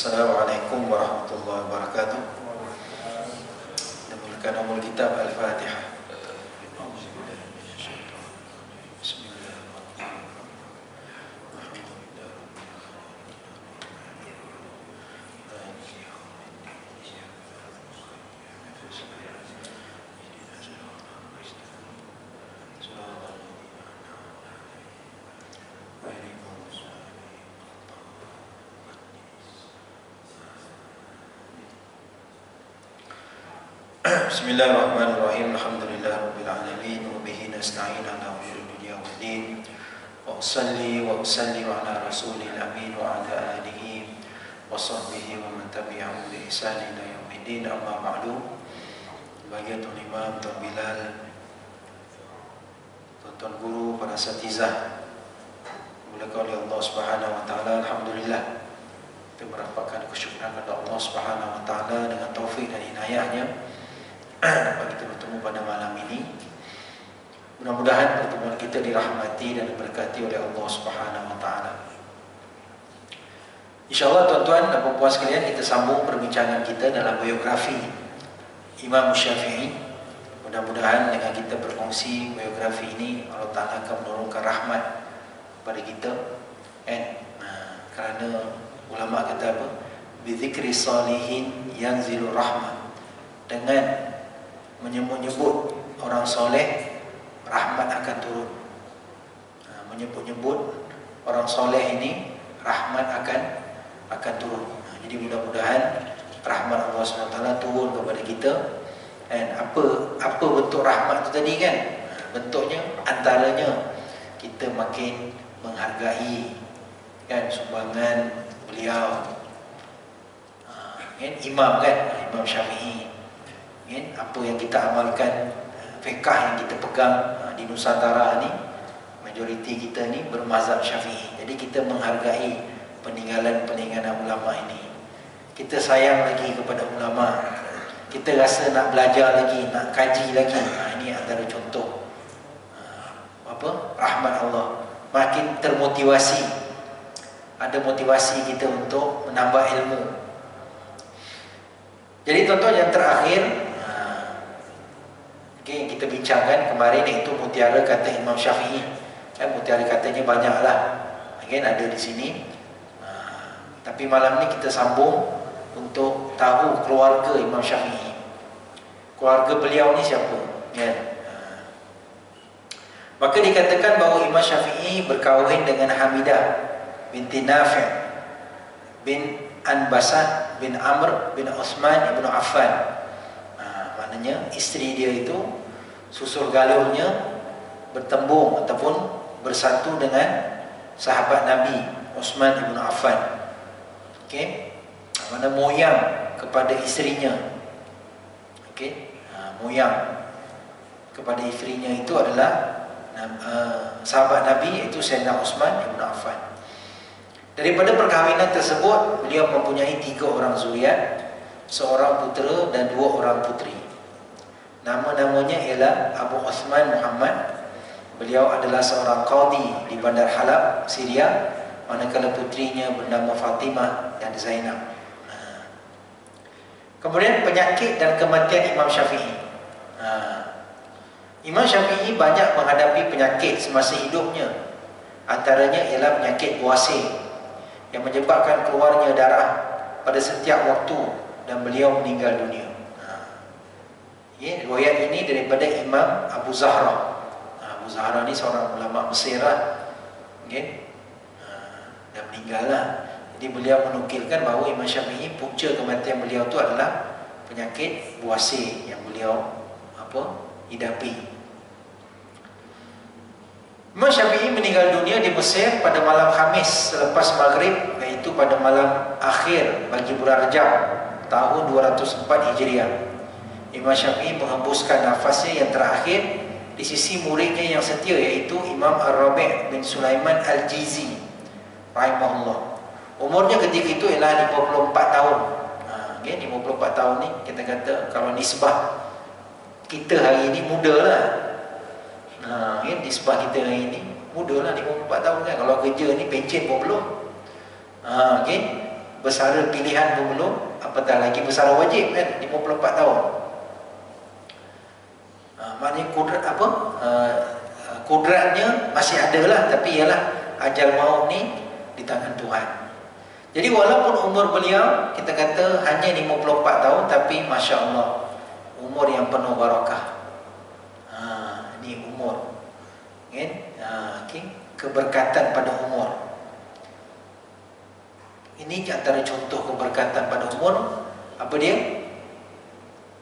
Assalamualaikum warahmatullahi wabarakatuh. Dimulakan umul kitab Al-Fatihah. Bismillahirrahmanirrahim. Alhamdulillahirabbil alamin wa bihi nasta'in ala umuri dunya waddin. Wa usalli wa usallim ala rasulil amin wa ala alihi wa sahbihi wa man tabi'ahum bi ihsan ila yaumiddin. Amma ba'du. Bagiatul Imam Tuan Bilal, tuan-tuan guru, para asatizah, dimuliakan oleh Allah Subhanahu wa taala. Alhamdulillah, kita merapatkan kesyukuran kepada Allah Subhanahu wa taala dengan taufik dan inayahnya dapat kita bertemu pada malam ini. Mudah-mudahan pertemuan kita dirahmati dan diberkati oleh Allah Subhanahu wa taala. InsyaAllah tuan-tuan dan puan-puan sekalian, kita sambung perbincangan kita dalam biografi Imam Syafi'i. Mudah-mudahan dengan kita berkongsi biografi ini, Allah Ta'ala akan menurunkan rahmat kepada kita. Kerana ulama kata apa? Bizikri salihin yanzilur rahmat. Dengan menyebut-nyebut orang soleh, rahmat akan turun. Menyebut-nyebut orang soleh ini, rahmat akan turun. Jadi mudah-mudahan rahmat Allah SWT turun kepada kita. Dan apa bentuk rahmat itu tadi kan? Bentuknya antaranya kita makin menghargai kan sumbangan beliau, imam kan, Imam Syafi'i. Apa yang kita amalkan, fiqh yang kita pegang di Nusantara ni, majoriti kita ni bermazhab Syafi'i. Jadi kita menghargai peninggalan-peninggalan ulama ini. Kita sayang lagi kepada ulama. Kita rasa nak belajar lagi, nak kaji lagi. Ini antara contoh rahmat Allah. Makin termotivasi, ada motivasi kita untuk menambah ilmu. Jadi tuan-tuan, yang terakhir yang kita bincangkan kemarin, iaitu mutiara kata Imam Syafi'i. Mutiara katanya banyaklah, ada di sini. Tapi malam ni kita sambung untuk tahu keluarga Imam Syafi'i. Keluarga beliau ni siapa? Maka dikatakan bahawa Imam Syafi'i berkahwin dengan Hamidah binti Nafi' bin Anbasah bin Amr bin Uthman ibn Affan. Maknanya isteri dia itu susul galurnya bertembung ataupun bersatu dengan sahabat Nabi Uthman ibn Affan. Mana moyang kepada isterinya. Moyang kepada isterinya itu adalah sahabat Nabi, iaitu Sayyidina Uthman ibn Affan. Daripada perkahwinan tersebut, beliau mempunyai 3 orang zuriat, seorang putera dan 2 orang puteri. Nama-namanya ialah Abu Uthman Muhammad. Beliau adalah seorang qadi di Bandar Halab, Syria, manakala putrinya bernama Fatimah dan Zainab. Kemudian penyakit dan kematian Imam Syafi'i. Imam Syafi'i banyak menghadapi penyakit semasa hidupnya. Antaranya ialah penyakit buasir yang menyebabkan keluarnya darah pada setiap waktu dan beliau meninggal dunia. Riwayat ini daripada Imam Abu Zahra. Abu Zahra ni seorang ulama Mesir lah. Dah meninggal lah. Jadi beliau menukilkan bahawa Imam Syafi'i, punca kematian beliau itu adalah penyakit buasir yang beliau hidapi. Imam Syafi'i meninggal dunia di Mesir pada malam Khamis selepas Maghrib, iaitu pada malam akhir bagi bulan Rajab tahun 204 Hijriah. Imam Syafi'i menghembuskan nafasnya yang terakhir di sisi muridnya yang setia, iaitu Imam Ar-Rabi' bin Sulaiman Al-Jizi rahimahullah. Umurnya ketika itu ialah 54 tahun. 54 tahun ni kita kata kalau nisbah kita hari ini muda lah. Nisbah kita hari ini muda lah, 54 tahun kan. Kalau kerja ni pencen pun belum. bersara pilihan pun belum, apatah lagi bersara wajib kan, 54 tahun. Maknanya kudratnya masih ada lah, tapi ialah ajal maut ni di tangan Tuhan. Jadi walaupun umur beliau kita kata hanya 54 tahun, tapi Masya Allah umur yang penuh barakah. Ini umur kan? Okay. Keberkatan pada umur. Ini antara contoh keberkatan pada umur. Apa dia?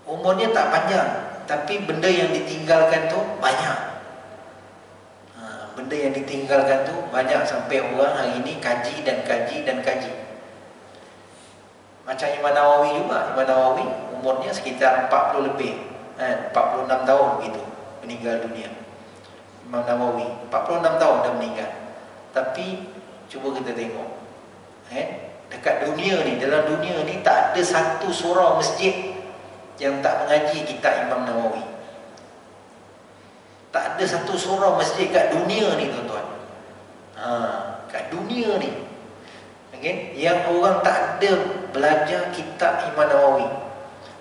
Umurnya tak panjang, tapi benda yang ditinggalkan tu banyak. Benda yang ditinggalkan tu banyak, sampai orang hari ini kaji dan kaji dan kaji. Macam Imam Nawawi juga. Imam Nawawi umurnya sekitar 40 lebih, 46 tahun begitu meninggal dunia. Imam Nawawi 46 tahun dah meninggal. Tapi cuba kita tengok, dekat dunia ni, dalam dunia ni tak ada satu surau masjid yang tak mengaji kitab Imam Nawawi. Tak ada satu surau masjid kat dunia ni tuan-tuan. Kat dunia ni, okay, yang orang tak ada belajar kitab Imam Nawawi.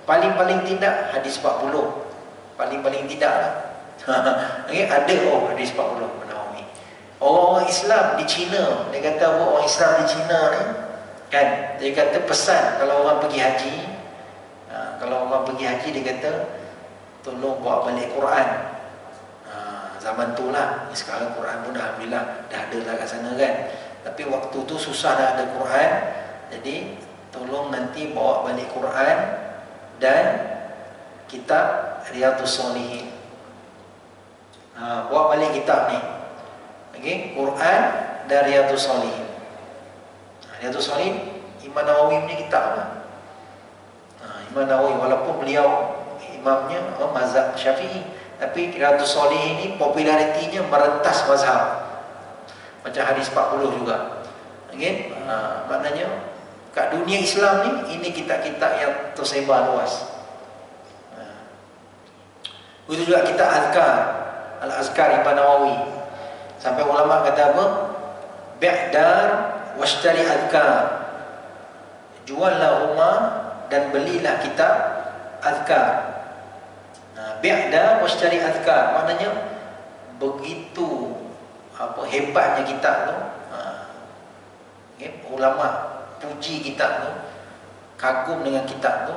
Paling-paling tidak hadis 40. Paling-paling tidak lah. Okay, ada hadis 40 Nawawi. Orang-orang Islam di China, dia kata orang Islam di China ni kan, dia kata pesan kalau orang pergi haji, kalau orang pergi haji dia kata tolong bawa balik Quran. Zaman tu lah. Sekarang Quran pun alhamdulillah dah ada lah kat sana kan. Tapi waktu tu susah dah ada Quran. Jadi tolong nanti bawa balik Quran dan kitab Riyadhus Shalihin. Bawa balik kitab ni, okay? Quran dan Riyadhus Shalihin. Riyadhus Shalihin Imam Nawawi punya kitab lah. Imam Nawawi walaupun beliau imamnya mazhab Syafi'i, tapi Riyadhus Shalihin ini popularitinya merentas mazhab. Macam hadis 40 juga. Okay? Maknanya kat dunia Islam ni, ini kitab-kitab yang tersebar luas. Itu juga kitab Azkar, Al-Azkar Imam Nawawi. Sampai ulama kata apa? Bi'dar washtari azkar. Juallah rumah dan belilah kitab Azkar. Bi'dar washtari azkar, maknanya begitu hebatnya kitab tu. Ulama puji kitab tu, kagum dengan kitab tu,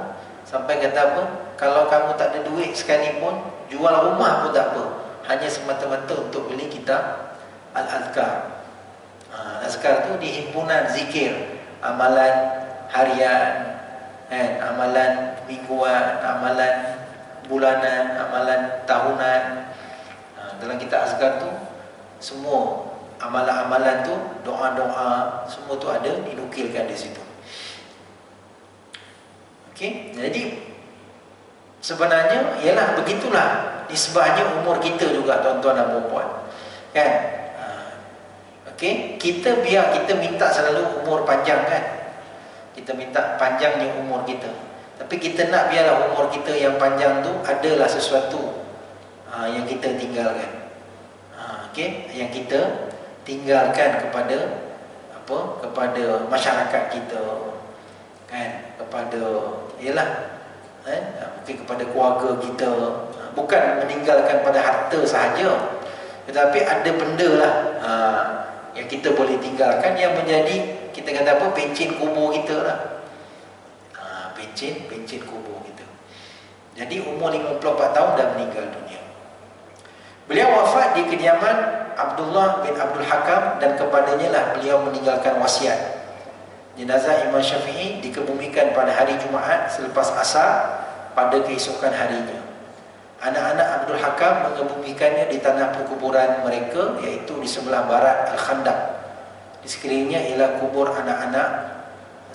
sampai kata apa? Kalau kamu tak ada duit sekalipun, jual rumah pun tak apa, hanya semata-mata untuk beli kitab Al-Azkar. Azkar tu di himpunan zikir, amalan harian, amalan mingguan, amalan bulanan, amalan tahunan. Dalam kitab Azkar tu semua amalan-amalan tu, doa-doa, semua tu ada dinukilkan di situ. Okey, jadi sebenarnya ialah begitulah nisbahnya umur kita juga tuan-tuan dan puan-puan. Kan? Okey, kita biar kita minta selalu umur panjang kan. Kita minta panjangnya umur kita. Tapi kita nak biarlah umur kita yang panjang tu adalah sesuatu yang kita tinggalkan. Okey, yang kita tinggalkan kepada apa? Kepada masyarakat kita. Kan? Kepada mungkin kepada keluarga kita. Bukan meninggalkan pada harta sahaja, tetapi ada benda lah yang kita boleh tinggalkan, yang menjadi, kita kata apa, pencen kubur kita lah. Pencen kubur kita. Jadi umur 54 tahun dah meninggal dunia. Beliau wafat di kediaman Abdullah bin Abdul Hakam, dan kepadanya lah beliau meninggalkan wasiat. Jenazah Imam Syafi'i dikebumikan pada hari Jumaat selepas asar pada keesokan harinya. Anak-anak Abdul Hakam mengebumikannya di tanah perkuburan mereka, iaitu di sebelah barat Al-Khandaq. Di sekelilingnya ialah kubur anak-anak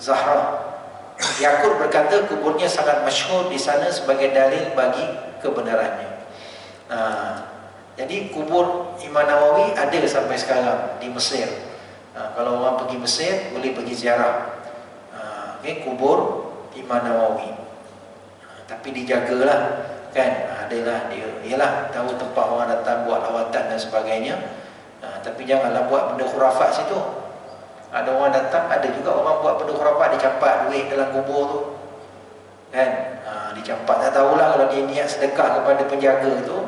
Zahra. Yaqub berkata kuburnya sangat masyhur di sana sebagai dalil bagi kebenarannya. Jadi kubur Imam Nawawi ada sampai sekarang di Mesir. Kalau orang pergi Mesir boleh pergi ziarah kubur Imam Nawawi. Tapi dijagalah kan, adalah dia ialah tahu tempat orang datang buat lawatan dan sebagainya. Tapi janganlah buat benda khurafat situ. Ada orang datang, Ada juga orang buat benda khurafat, dia campak duit dalam kubur tu kan. Dicampak, tak tahulah kalau dia niat sedekah kepada penjaga tu,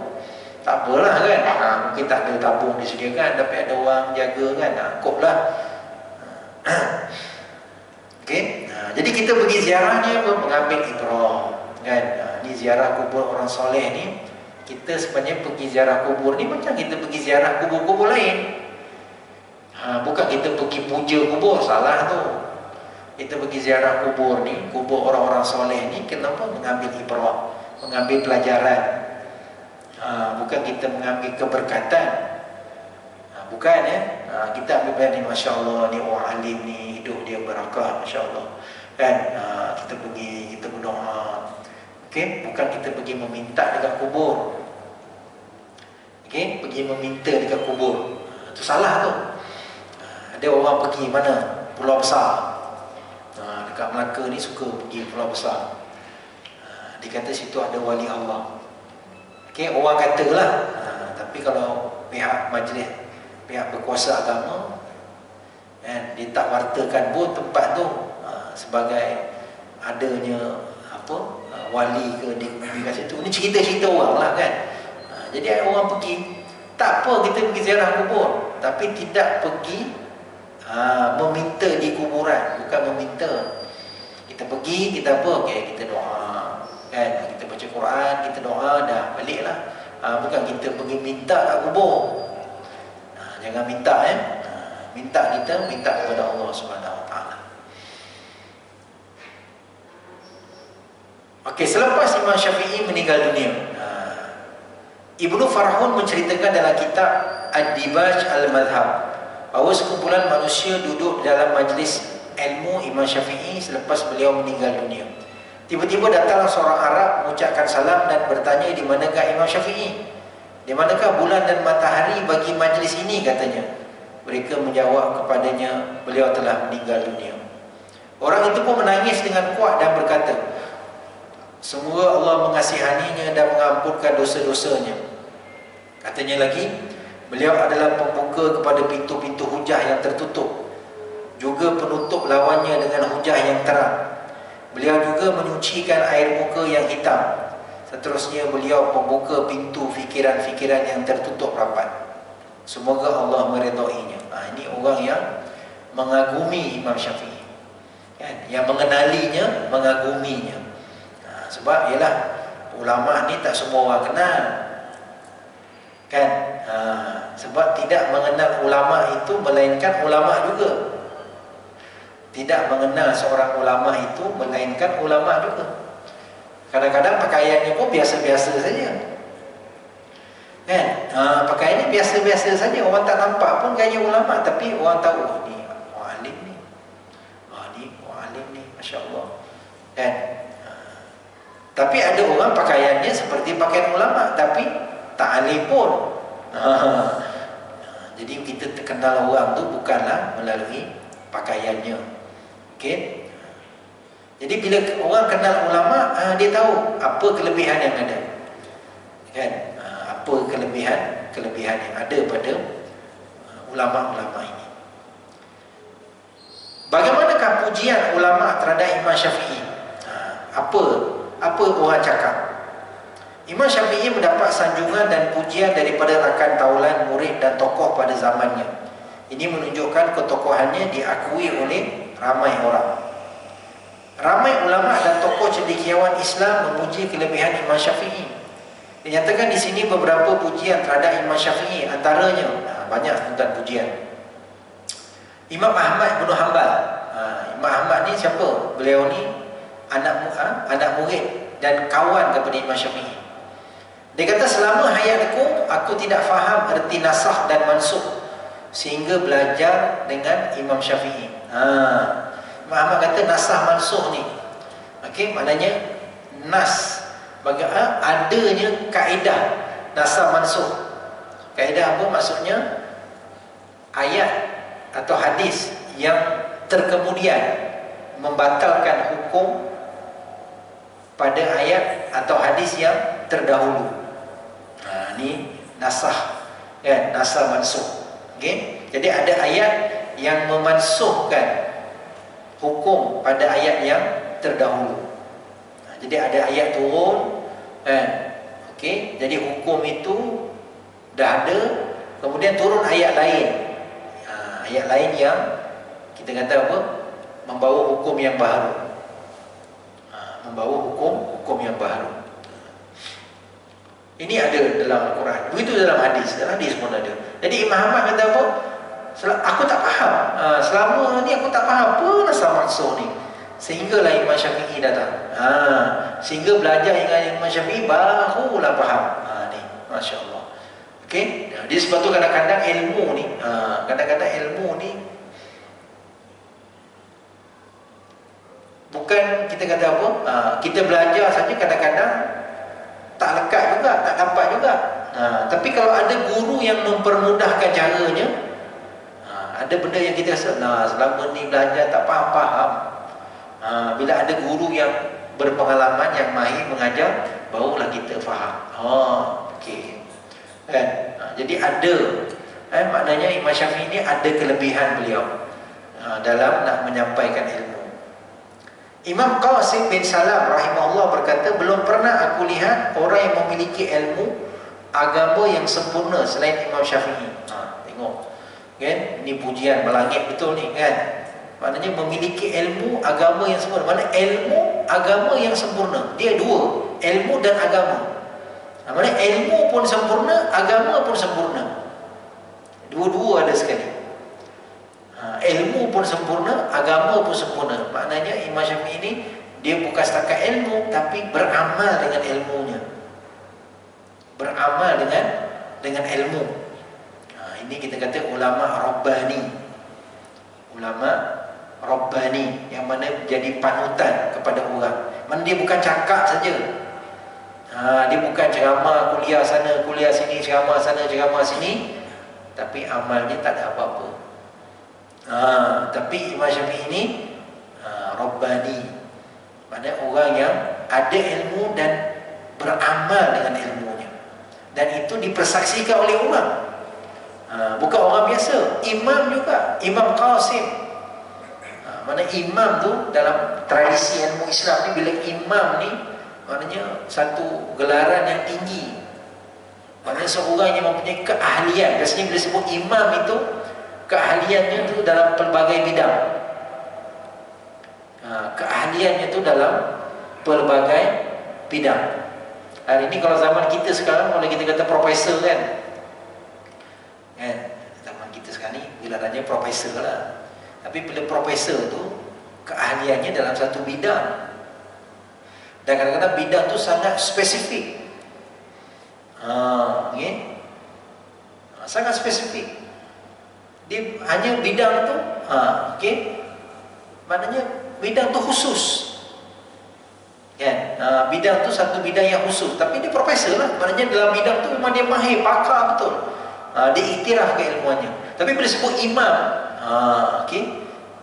tak apalah kan. Mungkin tak ada tabung disediakan, tapi ada orang jaga kan, angkutlah. Okey. Jadi kita pergi ziarah ni apa? Mengambil ibrah kan. Ni ziarah kubur orang soleh ni, kita sebenarnya pergi ziarah kubur ni macam kita pergi ziarah kubur-kubur lain. Bukan kita pergi puja kubur, salah tu. Kita pergi ziarah kubur ni, kubur orang-orang soleh ni, kenapa? Mengambil ibrah, mengambil pelajaran. Bukan kita mengambil keberkatan. Bukan ya. Kita ambil pelajaran ni, Masya Allah, ni orang alim ni, hidup dia berakah, Masya Allah kan. Kita pergi, kita berdoa. Okay? Bukan kita pergi meminta dekat kubur. Okay? Pergi meminta dekat kubur, itu salah tu. Ada orang pergi mana? Pulau Besar. Dekat Melaka ni suka pergi Pulau Besar. Dia kata situ ada wali Allah. Okay, orang katalah. Tapi kalau pihak majlis, pihak berkuasa agama, dia tak wartakan pun tempat tu sebagai adanya apa, wali ke di kat situ. Ini cerita-cerita orang lah kan. Jadi ada orang pergi, tak apa kita pergi ziarah kubur, tapi tidak pergi meminta di kuburan. Bukan meminta. Kita pergi, kita apa? Okay, kita doa kan, kita baca Quran, kita doa, dah baliklah. Bukan kita pergi minta kat kubur. Jangan minta minta, kita minta kepada Allah Subhanahu Wa Taala. Okey, selepas Imam Syafi'i meninggal dunia, Ibnu Farhun menceritakan dalam kitab Ad-Dibaj Al-Madhab bahawa sekumpulan manusia duduk dalam majlis ilmu Imam Syafi'i selepas beliau meninggal dunia. Tiba-tiba datanglah seorang Arab mengucapkan salam dan bertanya, di manakah Imam Syafi'i? Di manakah bulan dan matahari bagi majlis ini, katanya. Mereka menjawab kepadanya, beliau telah meninggal dunia. Orang itu pun menangis dengan kuat dan berkata, semoga Allah mengasihaninya dan mengampunkan dosa-dosanya. Katanya lagi, beliau adalah pembuka kepada pintu-pintu hujah yang tertutup, juga penutup lawannya dengan hujah yang terang. Beliau juga menyucikan air muka yang hitam. Seterusnya beliau pembuka pintu fikiran-fikiran yang tertutup rapat. Semoga Allah meredainya. Ini orang yang mengagumi Imam Syafi'i kan? Yang mengenalinya, mengaguminya. Sebab ialah ulama ni tak semua orang kenal kan. Sebab tidak mengenal ulama itu melainkan ulama juga. Tidak mengenal seorang ulama itu melainkan ulama juga. Kadang-kadang pakaiannya pun biasa-biasa saja kan. Pakaiannya biasa-biasa saja, orang tak nampak pun gaya ulama, tapi orang tahu ni orang alim ni. Ni orang alim ni, Masya Allah kan. Tapi ada orang pakaiannya seperti pakaian ulama, tapi tak alim pun. Jadi kita terkenal orang tu bukanlah melalui pakaiannya. Okay? Jadi bila orang kenal ulama, dia tahu apa kelebihan yang ada kan. Apa kelebihan yang ada pada ulama-ulama ini. Bagaimanakah pujian ulama terhadap Imam Syafi'i? Apa orang cakap? Imam Syafi'i mendapat sanjungan dan pujian daripada rakan taulan, murid dan tokoh pada zamannya. Ini menunjukkan ketokohannya diakui oleh ramai orang. Ramai ulama dan tokoh cendekiawan Islam memuji kelebihan Imam Syafi'i. Dinyatakan di sini beberapa pujian terhadap Imam Syafi'i, antaranya banyak tentang pujian. Imam Ahmad bin Hanbal. Imam Ahmad ni siapa? Beliau ni anak murid dan kawan kepada Imam Syafi'i. Dia kata, selama hayatku aku tidak faham erti nasakh dan mansukh sehingga belajar dengan Imam Syafi'i. Imam Ahmad kata nasakh mansukh ni, okey, maknanya nas, adanya kaedah nasakh mansukh. Kaedah apa maksudnya? Ayat atau hadis yang terkemudian membatalkan hukum pada ayat atau hadis yang terdahulu. Ni nasakh kan, nasakh mansukh. Okey, jadi ada ayat yang memansuhkan hukum pada ayat yang terdahulu. Jadi ada ayat turun, okey, jadi hukum itu dah ada, kemudian turun ayat lain. Ayat lain yang kita kata apa? Membawa hukum yang baru. Membawa hukum yang baru. Ini ada dalam Al-Quran. Begitu dalam hadis. Dalam hadis pun ada. Jadi Imam Ahmad kata apa? Aku tak faham. Selama ni aku tak faham apa rasa maksud ni. Sehinggalah Imam Syafi'i datang. Sehingga belajar dengan Imam Syafi'i barulah faham. Ni, Masya Allah. Okey. Dia sebab tu kadang-kadang ilmu ni, bukan kita kata apa? Kita belajar saja kadang-kadang tak lekat juga, tak dapat juga. Tapi kalau ada guru yang mempermudahkan caranya, ada benda yang kita rasa, selama ni belajar tak faham. Bila ada guru yang berpengalaman, yang mahir mengajar, barulah kita faham. Okey. Kan? Jadi ada, maknanya Imam Syafi'i ini ada kelebihan beliau dalam nak menyampaikan ilmu. Imam Qasim bin Salam rahimahullah berkata, belum pernah aku lihat orang yang memiliki ilmu agama yang sempurna selain Imam Syafi'i. Tengok kan, ini pujian melangit betul ni kan. Maknanya memiliki ilmu agama yang sempurna. Maknanya ilmu agama yang sempurna. Dia dua, ilmu dan agama. Maknanya ilmu pun sempurna, agama pun sempurna. Dua-dua ada sekali. Ilmu pun sempurna, agama pun sempurna. Maknanya Imam Syafi'i ini dia bukan setakat ilmu, tapi beramal dengan ilmunya. Beramal dengan ilmu. Ini kita kata ulama Rabbani. Ulama Rabbani yang mana jadi panutan kepada orang. Mana dia bukan cakap saja. Dia bukan ceramah kuliah sana, kuliah sini, ceramah sana, ceramah sini, tapi amalnya tak ada apa-apa. Tapi Imam Syafi'i ini Rabbani, maknanya orang yang ada ilmu dan beramal dengan ilmunya, dan itu dipersaksikan oleh orang. Bukan orang biasa, imam juga, Imam Qasim. Mana imam tu dalam tradisi ilmu Islam ni, bila imam ni maknanya satu gelaran yang tinggi. Maknanya seorang yang mempunyai keahlian. Biasanya bila sebut imam itu, keahliannya tu dalam pelbagai bidang. Keahliannya tu dalam pelbagai bidang. Hari ini kalau zaman kita sekarang, kalau kita kata profesor kan, zaman kita sekarang ni gelarannya profesor lah. Tapi bila profesor tu keahliannya dalam satu bidang, dan kadang-kadang bidang tu sangat spesifik. Sangat spesifik. Dia hanya bidang tu, maknanya bidang tu khusus. Kan? Bidang tu satu bidang yang khusus, tapi dia profesor lah. Maknanya dalam bidang tu memang dia mahir, pakar betul. Dia iktiraf keilmuannya. Tapi bila sebut imam,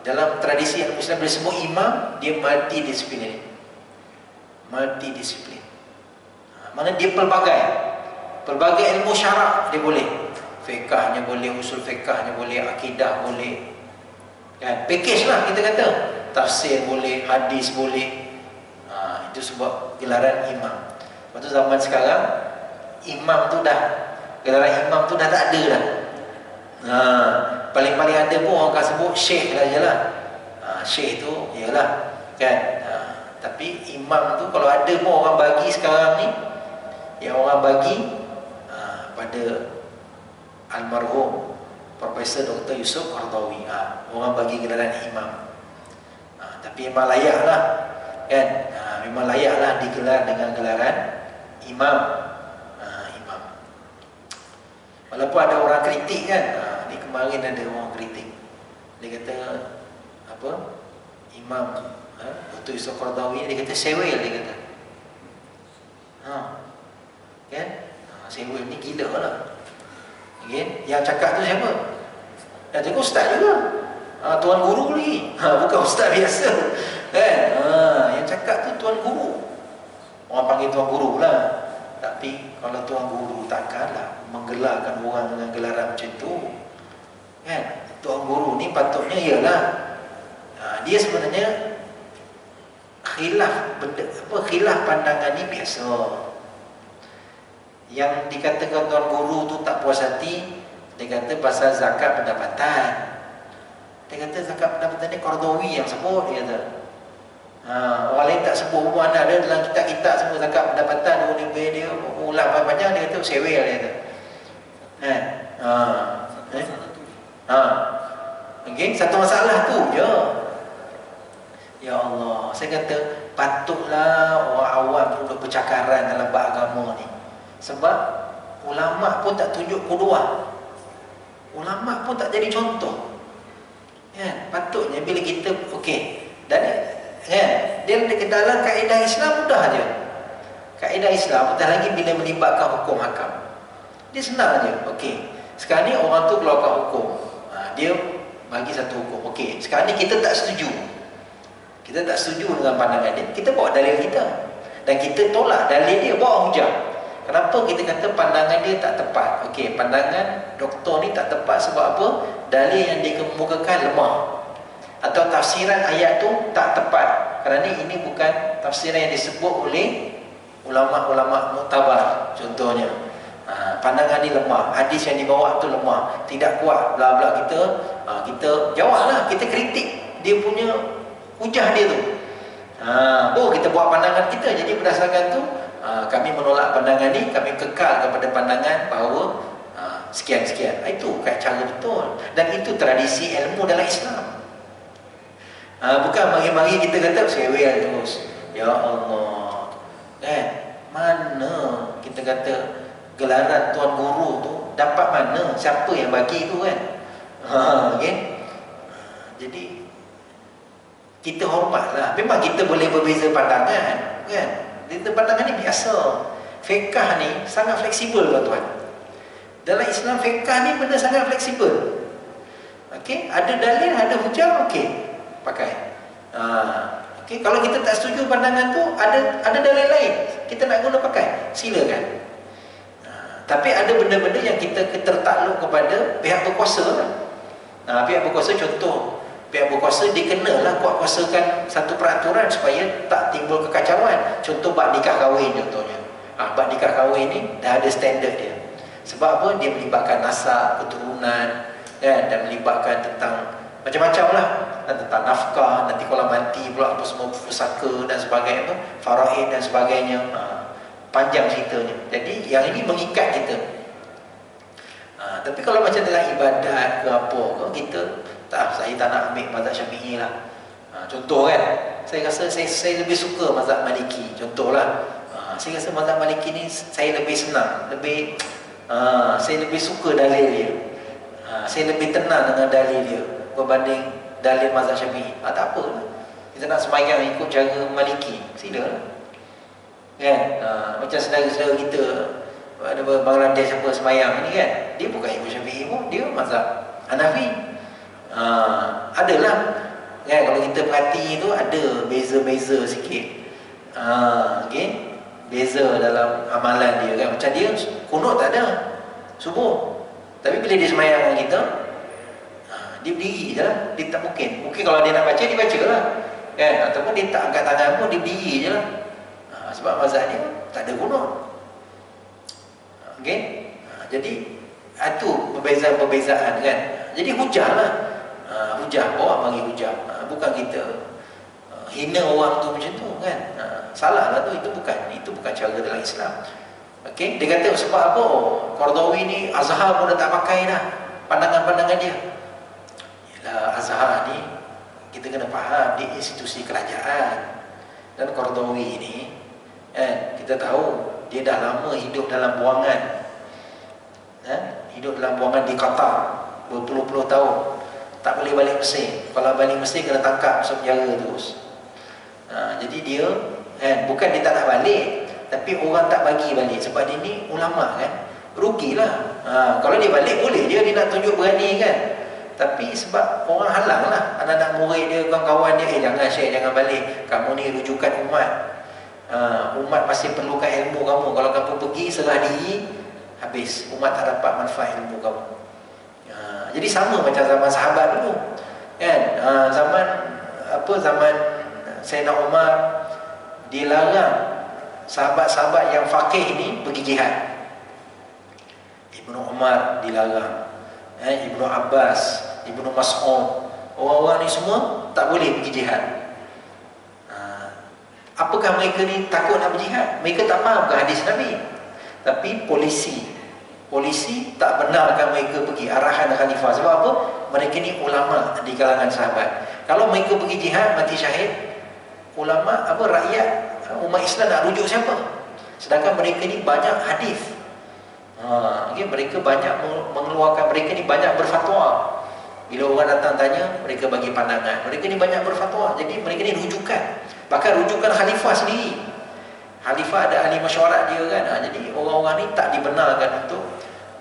dalam tradisi yang Islam, bila sebut imam, dia multidisiplin. Multidisiplin. Mana dia pelbagai ilmu syarak dia boleh. Fiqahnya boleh, usul fiqahnya boleh, akidah boleh. Kan? Package lah kita kata. Tafsir boleh, hadis boleh. Itu sebab gelaran imam. Lepas tu zaman sekarang, imam tu dah, gelaran imam tu dah tak ada dah. Paling-paling ada pun orang akan sebut syekh lah je lah. Syekh tu ialah kan. Tapi imam tu kalau ada pun orang bagi sekarang ni, yang orang bagi pada almarhum Profesor Dr. Yusuf Qaradawi, orang bagi gelaran imam. Tapi memang layak lah kan. Memang layak lah digelar dengan gelaran imam. Imam. Walaupun ada orang kritik kan, ni kemarin ada orang kritik. Dia kata apa, imam Dr. Yusuf Qaradawi, dia kata sewel, dia kata kan, sewel ni gila lah. Okay? Yang cakap tu siapa? Yang cakap ustaz juga, tuan guru lagi, bukan ustaz biasa kan. Yang cakap tu tuan guru, orang panggil tuan guru lah. Tapi kalau tuan guru takkanlah menggelarkan orang dengan gelaran macam tu kan. Tuan guru ni patutnya ialah Dia sebenarnya khilaf benda apa, khilaf pandangan ni biasa. Yang dikatakan tuan guru tu tak puas hati, dia kata pasal zakat pendapatan. Dia kata zakat pendapatan ni Qaradawi yang sebut, dia kata. Orang lain tak sebut pun, ada dalam kitab-kitab semua zakat pendapatan, dia ulang banyak, dia kata sewel, dia kata. Okay, satu masalah tu je. Ya Allah, saya kata patutlah orang awam duduk bercakaran dalam bab agama ni. Sebab ulama pun tak tunjuk qudwah. Ulama pun tak jadi contoh. Patutnya bila kita dan dia dalam kaedah Islam mudah aja. Kaedah Islam mudah lagi bila melibatkan hukum hakam. Dia senang aja. Sekarang ni orang tu keluarkan hukum. Dia bagi satu hukum. Sekarang ni kita tak setuju. Kita tak setuju dengan pandangan dia. Kita bawa dalil kita. Dan kita tolak dalil dia, bawa hujah. Kenapa kita kata pandangan dia tak tepat? Pandangan doktor ni tak tepat sebab apa? Dalil yang dikemukakan lemah. Atau tafsiran ayat tu tak tepat. Kerana ini bukan tafsiran yang disebut oleh ulama-ulama muktabar. Contohnya, pandangan ni lemah, hadis yang dibawa tu lemah, tidak kuat, bla bla. Kita jawablah, kita kritik dia punya hujah dia tu. Kita buat pandangan kita. Jadi berdasarkan tu kami menolak pandangan ni, kami kekal kepada pandangan bahawa sekian-sekian. Itu kan cara betul. Dan itu tradisi ilmu dalam Islam. Bukan mari-mari kita kata sewel terus. Ya Allah, mana kita kata gelaran tuan guru tu dapat mana? Siapa yang bagi tu kan? Jadi kita hormatlah. Memang kita boleh berbeza pandangan kan? Kita pandangan ni biasa. Fiqh ni sangat fleksibel tuan-tuan. Dalam Islam fiqh ni benda sangat fleksibel. Ada dalil, ada hujah, pakai. Kalau kita tak setuju pandangan tu, ada dalil lain, kita nak guna pakai, silakan. Tapi ada benda-benda yang kita tertakluk kepada pihak berkuasa lah. Pihak berkuasa, contoh pihak berkuasa dia kenalah kuat-kuasakan satu peraturan supaya tak timbul kekacauan. Contoh bab nikah kahwin contohnya. Bab nikah kahwin ni dah ada standard dia. Sebab apa? Dia melibatkan nasab, keturunan, dan melibatkan tentang macam-macam lah, dan tentang nafkah, nanti kalau mati pula apa semua pusaka dan sebagainya, faraid dan sebagainya. Panjang ceritanya. Jadi yang ini mengikat kita. Tapi kalau macam dalam ibadat ke apa ke, kita saya tak nak ambil mazhab Syafi'i lah. Contoh kan, saya rasa saya lebih suka mazhab Maliki. Contohlah, saya rasa mazhab Maliki ni saya lebih senang, saya lebih suka dalil dia. Saya lebih tenang dengan dalil dia berbanding dalil mazhab Syafi'i. Tak apa lah. Kita nak sembahyang ikut cara Maliki, silalah. Kan? Macam saudara-saudara kita ada Bangladesh apa sembahyang ni kan, dia bukan ikut Syafi'i pun, dia mazhab Hanafi. Adalah kan, kalau kita perhati tu ada beza-beza sikit. Beza dalam amalan dia kan. Macam dia kunut tak ada subuh, tapi bila dia sembahyang dengan kita, dia berdiri je lah. Dia tak mungkin kalau dia nak baca, dia baca lah kan. Ataupun dia tak angkat tangan pun, dia berdiri je lah. Sebab mazhab dia tak ada kunut. Jadi itu perbezaan-perbezaan kan. Jadi hujah lah. Hujah, bawa bagi hujah. Bukan kita hina orang tu macam tu kan. Salah lah tu. Itu bukan cara dalam Islam. Dia kata sebab apa? Qaradawi ni Azhar pun dah tak pakai dah pandangan-pandangan dia. Yalah, Azhar ni kita kena faham dia institusi kerajaan. Dan Qaradawi ni kita tahu dia dah lama hidup dalam buangan. Hidup dalam buangan di Qatar berpuluh-puluh tahun. Tak boleh balik Mesir. Kalau balik Mesir kena tangkap, masuk penjara terus. Jadi dia bukan dia tak nak balik, tapi orang tak bagi balik. Sebab dia ni ulama kan, rugilah. Kalau dia balik boleh dia nak tunjuk berani kan. Tapi sebab orang halang lah, anak-anak murid dia, kawan-kawan dia, jangan Syekh, jangan balik, kamu ni rujukan umat. Umat masih perlukan ilmu kamu. Kalau kamu pergi serah diri, habis, umat tak dapat manfaat ilmu kamu. Jadi sama macam zaman sahabat dulu kan. Zaman zaman Sayyidina Umar, dilarang sahabat-sahabat yang faqih ini pergi jihad. Ibnu Umar dilarang, Ibnu Abbas, Ibnu Mas'ud, orang-orang ni semua tak boleh pergi jihad. Apakah mereka ni takut nak berjihad? Mereka tak faham ke hadis Nabi. Tapi polisi tak benarkan mereka pergi, arahan khalifah. Sebab apa? Mereka ni ulama di kalangan sahabat. Kalau mereka pergi jihad, mati syahid, ulama, rakyat, umat Islam nak rujuk siapa? Sedangkan mereka ni banyak hadis. Mereka banyak mengeluarkan, mereka ni banyak berfatwa. Bila orang datang tanya, mereka bagi pandangan. Mereka ni banyak berfatwa. Jadi mereka ni rujukan. Bahkan rujukan khalifah sendiri. Khalifah ada ahli mesyuarat dia kan. Jadi orang-orang ni tak dibenarkan untuk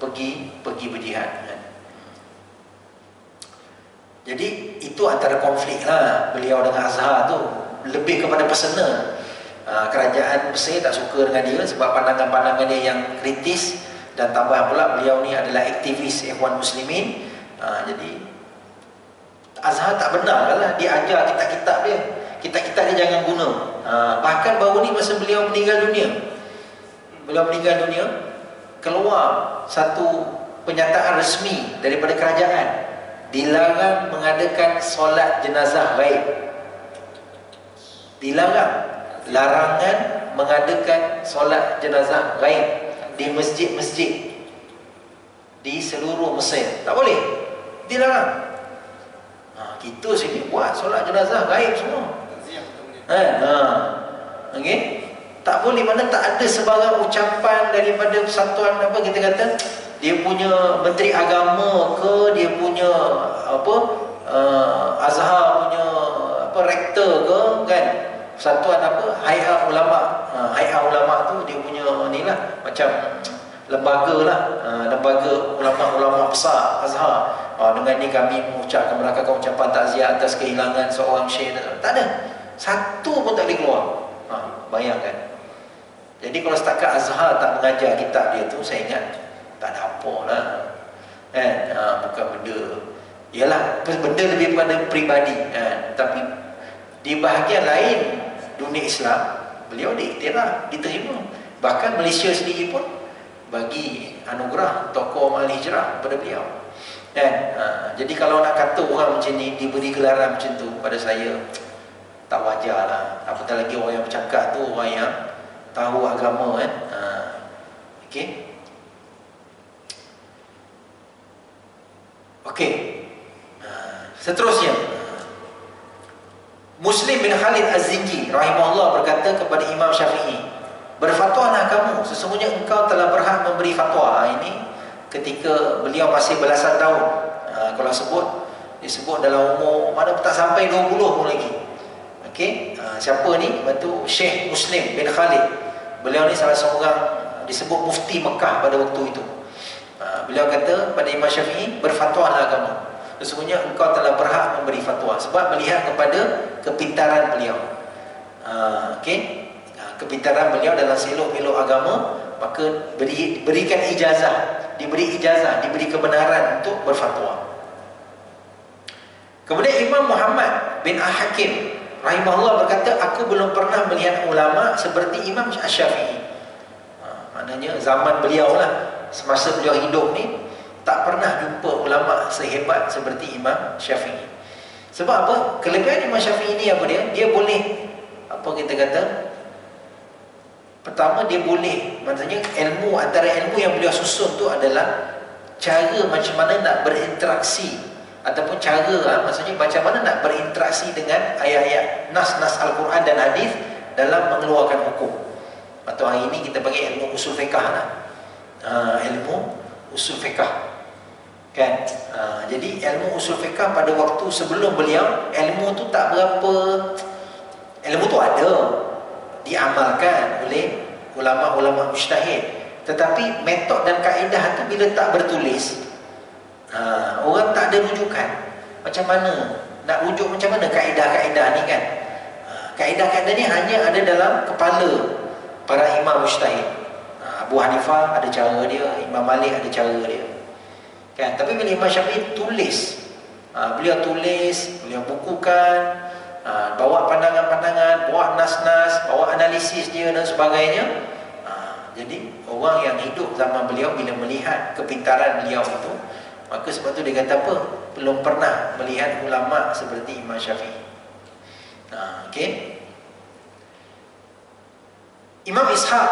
pergi berjihad kan. Jadi itu antara konflik lah beliau dengan Azhar tu. Lebih kepada personal. Kerajaan Mesir tak suka dengan dia sebab pandangan-pandangan dia yang kritis. Dan tambah pula beliau ni adalah aktivis Ikhwan Muslimin. Jadi Azhar tak benar lah dia ajar kitab-kitab dia. Kitab-kitab dia jangan guna. Bahkan baru ni masa beliau meninggal dunia, keluar satu pernyataan resmi daripada kerajaan, dilarang mengadakan solat jenazah ghaib. Larangan mengadakan solat jenazah ghaib di masjid-masjid di seluruh Mesir. Tak boleh, dilarang. Kita sini buat solat jenazah gaib semua. Okey. Tak boleh, mana tak ada sebarang ucapan daripada persatuan kita kata dia punya menteri agama ke, dia punya Azhar punya rektor ke kan. Persatuan Hayat Ulama. Hayat Ulama tu dia punya inilah macam lembaga lah, lembaga ulama-ulama besar Azhar. Dengan ni kami mengucapkan melangkahkan ucapan takziah atas kehilangan seorang syekh. Tak ada, satu pun tak boleh keluar. Bayangkan. Jadi kalau setakat Azhar tak mengajar kitab dia tu, saya ingat tak ada apa lah kan. Bukan benda, ialah benda lebih pada peribadi kan. Tapi di bahagian lain dunia Islam, beliau diiktiraf, diterima. Bahkan Malaysia sendiri pun bagi anugerah tokoh Amal Hijrah kepada beliau kan. Jadi kalau nak kata orang macam ni diberi gelaran macam tu, pada saya tak wajar lah. Apatah lagi orang yang bercakap tu orang yang tahu agama kan. Okey. Seterusnya, Muslim bin Khalid Az-Zinji rahimahullah berkata kepada Imam Syafi'i, berfatwalah kamu, sesungguhnya engkau telah berhak memberi fatwa. Ini ketika beliau masih belasan tahun. Kalau disebut dalam umur mana tak sampai 20 pun lagi. Okey, siapa ni? Itu Syekh Muslim bin Khalid. Beliau ni salah seorang disebut mufti Mekah pada waktu itu. Beliau kata pada Imam Syafi'i, berfatwalah kamu, sesungguhnya engkau telah berhak memberi fatwa, sebab melihat kepada kepintaran beliau. Okey, kepintaran beliau dalam selok-belok agama, maka berikan ijazah, diberi kebenaran untuk berfatwa. Kemudian Imam Muhammad bin Al-Hakim rahimahullah berkata, aku belum pernah melihat ulama seperti Imam Syafi'i. Maknanya zaman beliau lah, semasa beliau hidup ni tak pernah jumpa ulama sehebat seperti Imam Syafi'i. Sebab apa? Kelebihan Imam Syafi'i ni apa dia? Dia boleh, kita kata, pertama dia boleh, maksudnya antara ilmu yang beliau susun tu adalah cara macam mana nak berinteraksi, ataupun cara maksudnya macam mana nak berinteraksi dengan ayat-ayat nas-nas Al-Quran dan hadis dalam mengeluarkan hukum. Atau hari ini kita panggil ilmu usul fiqah lah. Ilmu usul fiqah kan. Jadi ilmu usul fiqah pada waktu sebelum beliau, ilmu tu tak berapa, ilmu tu ada, diamalkan oleh ulama-ulama mujtahid, tetapi metod dan kaedah tu bila tak bertulis, orang tak ada rujukan. Macam mana nak rujuk, macam mana kaedah-kaedah ni kan. Kaedah-kaedah ni hanya ada dalam kepala para imam mujtahid. Abu Hanifah ada cara dia, Imam Malik ada cara dia kan. Tapi bila Imam Syafi'i tulis, beliau tulis, beliau bukukan, bawa pandangan-pandangan, bawa nas-nas, bawa analisis dia dan sebagainya. Jadi orang yang hidup zaman beliau bila melihat kepintaran beliau itu, maka sebab tu dia kata apa? Belum pernah melihat ulama seperti Imam Syafi'i. Okey. Imam Ishaq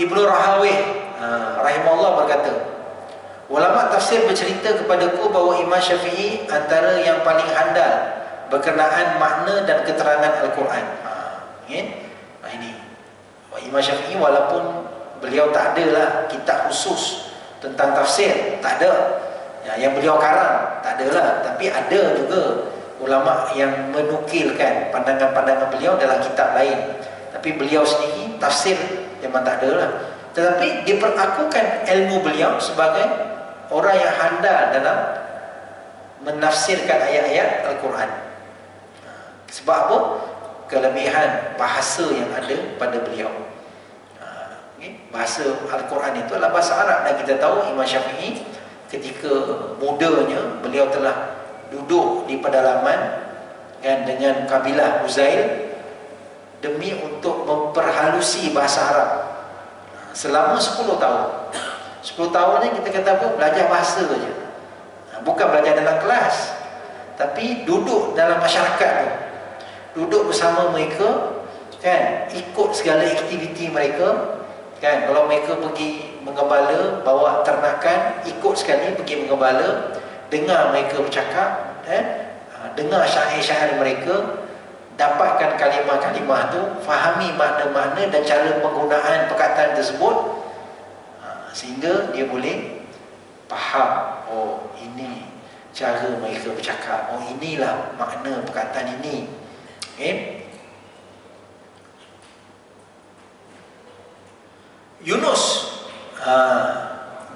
Ibnu Rahawih rahimahullah berkata, ulama tafsir bercerita kepadaku bahawa Imam Syafi'i antara yang paling handal berkenaan makna dan keterangan Al-Quran. Ini Imam Syafi'i walaupun beliau tak adalah kitab khusus tentang tafsir, tak ada. Yang beliau karang, tak adalah. Tapi ada juga ulama yang menukilkan pandangan-pandangan beliau dalam kitab lain. Tapi beliau sendiri tafsir memang tak adalah. Tetapi diperlakukan ilmu beliau sebagai orang yang handal dalam menafsirkan ayat-ayat Al-Quran. Sebab apa? Kelebihan bahasa yang ada pada beliau. Bahasa Al-Quran itu adalah bahasa Arab. Dan kita tahu Imam Syafi'i ketika mudanya beliau telah duduk di pedalaman dengan kabilah Uzail demi untuk memperhalusi bahasa Arab selama 10 tahun. 10 tahun ni kita kata apa? Belajar bahasa saja. Bukan belajar dalam kelas, tapi duduk dalam masyarakat tu. Duduk bersama mereka, kan, ikut segala aktiviti mereka. Kan, kalau mereka pergi menggembala, bawa ternakan, ikut sekali pergi menggembala, dengar mereka bercakap, dengar syair-syair mereka, dapatkan kalimah-kalimah tu, fahami makna-makna dan cara penggunaan perkataan tersebut, sehingga dia boleh faham, oh ini cara mereka bercakap, oh inilah makna perkataan ini. Yunus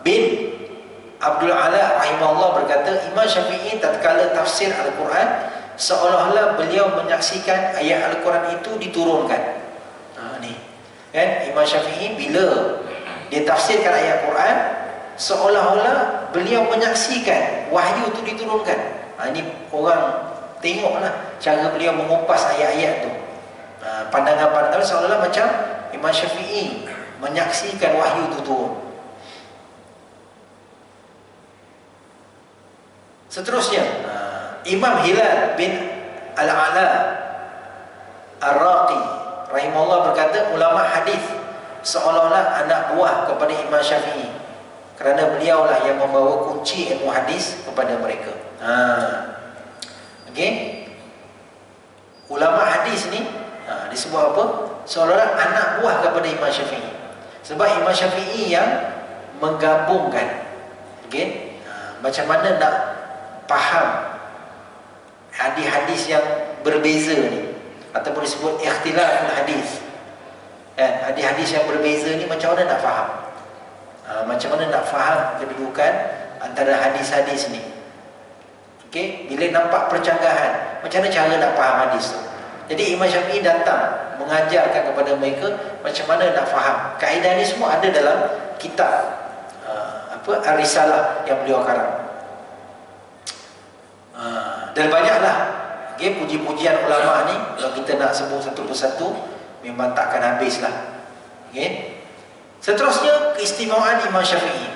bin Abdul Ala rahimahullah berkata, Imam Syafi'i tatkala tafsir Al-Quran seolah-olah beliau menyaksikan ayat Al-Quran itu diturunkan. Ni kan, Imam Syafi'i bila dia tafsirkan ayat Quran seolah-olah beliau menyaksikan wahyu itu diturunkan. Ini orang tengoklah cara beliau mengupas ayat-ayat tu. Pandangan-pandangan seolah-olah macam Imam Syafi'i menyaksikan wahyu itu turun. Seterusnya, Imam Hilal bin Al-Ala Ar-Raqi rahimahullah berkata, ulama hadis seolah-olah anak buah kepada Imam Syafi'i kerana beliaulah yang membawa kunci ilmu hadis kepada mereka. Okey. Ulama hadis ni disebut apa? Seolah-olah anak buah kepada Imam Syafi'i. Sebab Imam Syafi'i yang menggabungkan, okey, macam mana nak faham hadis-hadis yang berbeza ni, ataupun disebut ikhtilaful hadis. Hadis-hadis yang berbeza ni macam mana nak faham? Macam mana nak faham kedudukan antara hadis-hadis ni? Okey, bila nampak percanggahan, macam mana cara nak faham hadis tu? Jadi Imam Syafi'i datang mengajarkan kepada mereka macam mana nak faham. Kaedah ni semua ada dalam kitab Ar-Risalah yang beliau karang. Dan banyaklah puji-pujian ulama ni, kalau kita nak sebut satu persatu memang takkan habislah. Seterusnya, keistimewaan Imam Syafi'i.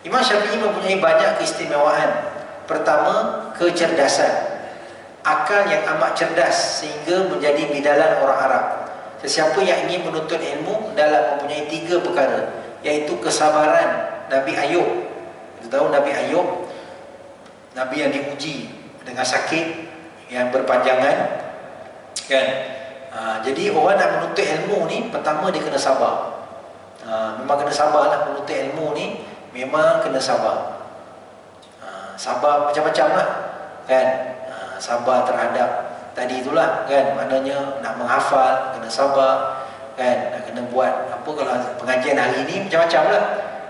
Imam Syafi'i mempunyai banyak keistimewaan. Pertama, kecerdasan. Akal yang amat cerdas sehingga menjadi bidalan orang Arab. Sesiapa yang ingin menuntut ilmu adalah mempunyai 3 perkara, iaitu kesabaran Nabi Ayub. Kita tahu Nabi Ayub, Nabi yang diuji dengan sakit yang berpanjangan, kan? Jadi orang nak menuntut ilmu ni, pertama dia kena sabar. Memang kena sabarlah menuntut ilmu ni, memang kena sabar. Sabar macam-macam lah, kan? Sabar terhadap tadi itulah, kan, maknanya nak menghafal kena sabar, kan, nak kena buat apa, kalau pengajian hari ni macam-macam lah,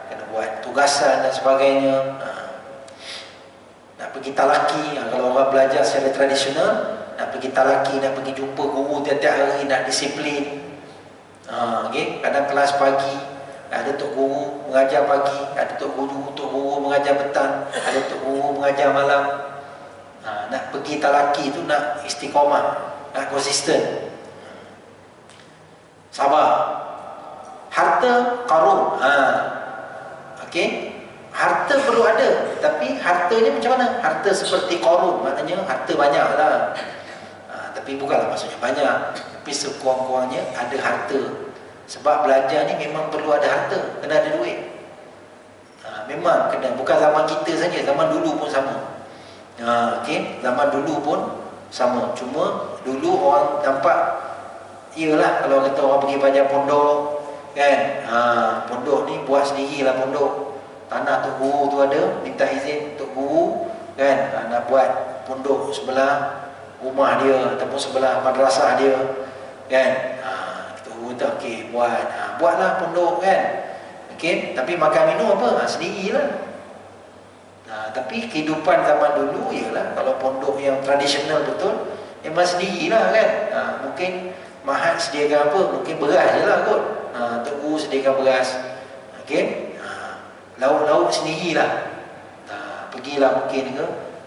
kena buat tugasan dan sebagainya. Nak pergi talaki, kalau orang belajar secara tradisional, nak pergi talaki, nak pergi jumpa guru tiap-tiap hari, nak disiplin. Okay? Kadang kelas pagi, ada tok guru mengajar pagi, ada tok guru mengajar petang, ada tok guru mengajar malam. Nak pergi talaki tu nak istiqamah, nak konsisten. Sabar. Harta Qarun. Okey. Harta perlu ada, tapi hartanya macam mana? Harta seperti Qarun, maknanya harta banyak lah. Tapi bukanlah maksudnya banyak, tapi sekurang-kurangnya ada harta. Sebab belajar ni memang perlu ada harta, kena ada duit. Memang kena, bukan zaman kita saja, zaman dulu pun sama. Okey, zaman dulu pun sama. Cuma dulu orang nampak, iyalah kalau kata orang pergi belajar pondok kan, pondok ni buat sendirilah pondok. Tanah tok guru tu ada, minta izin tok guru kan, nak buat pondok sebelah rumah dia ataupun sebelah madrasah dia kan. Tok guru tu okey buat, buatlah pondok kan. Okey, tapi makan minum apa? Sendirilah. Tapi kehidupan zaman dulu ialah kalau pondok yang tradisional betul memang sendirilah kan. Mungkin Mahat sediakan apa? Mungkin beras je lah kot. Tok guru sediakan beras. Okey. Lauk-lauk sendirilah. Pergilah mungkin ke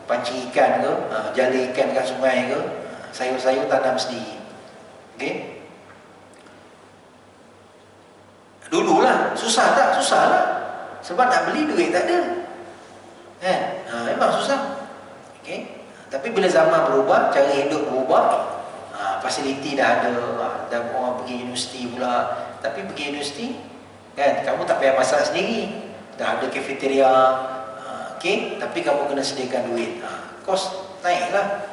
pancing ikan ke, jala ikan kat sungai ke, sayur-sayur tanam sendiri. Okey. Dululah susah tak? Susah lah. Sebab nak beli duit tak ada. Kan? Memang susah. Okey. Tapi bila zaman berubah, cara hidup berubah, fasiliti dah ada, dan orang pergi universiti pula. Tapi pergi universiti kan, kamu tak payah masak sendiri, dah ada kafeteria. Okey, tapi kamu kena sediakan duit. Kos naiklah.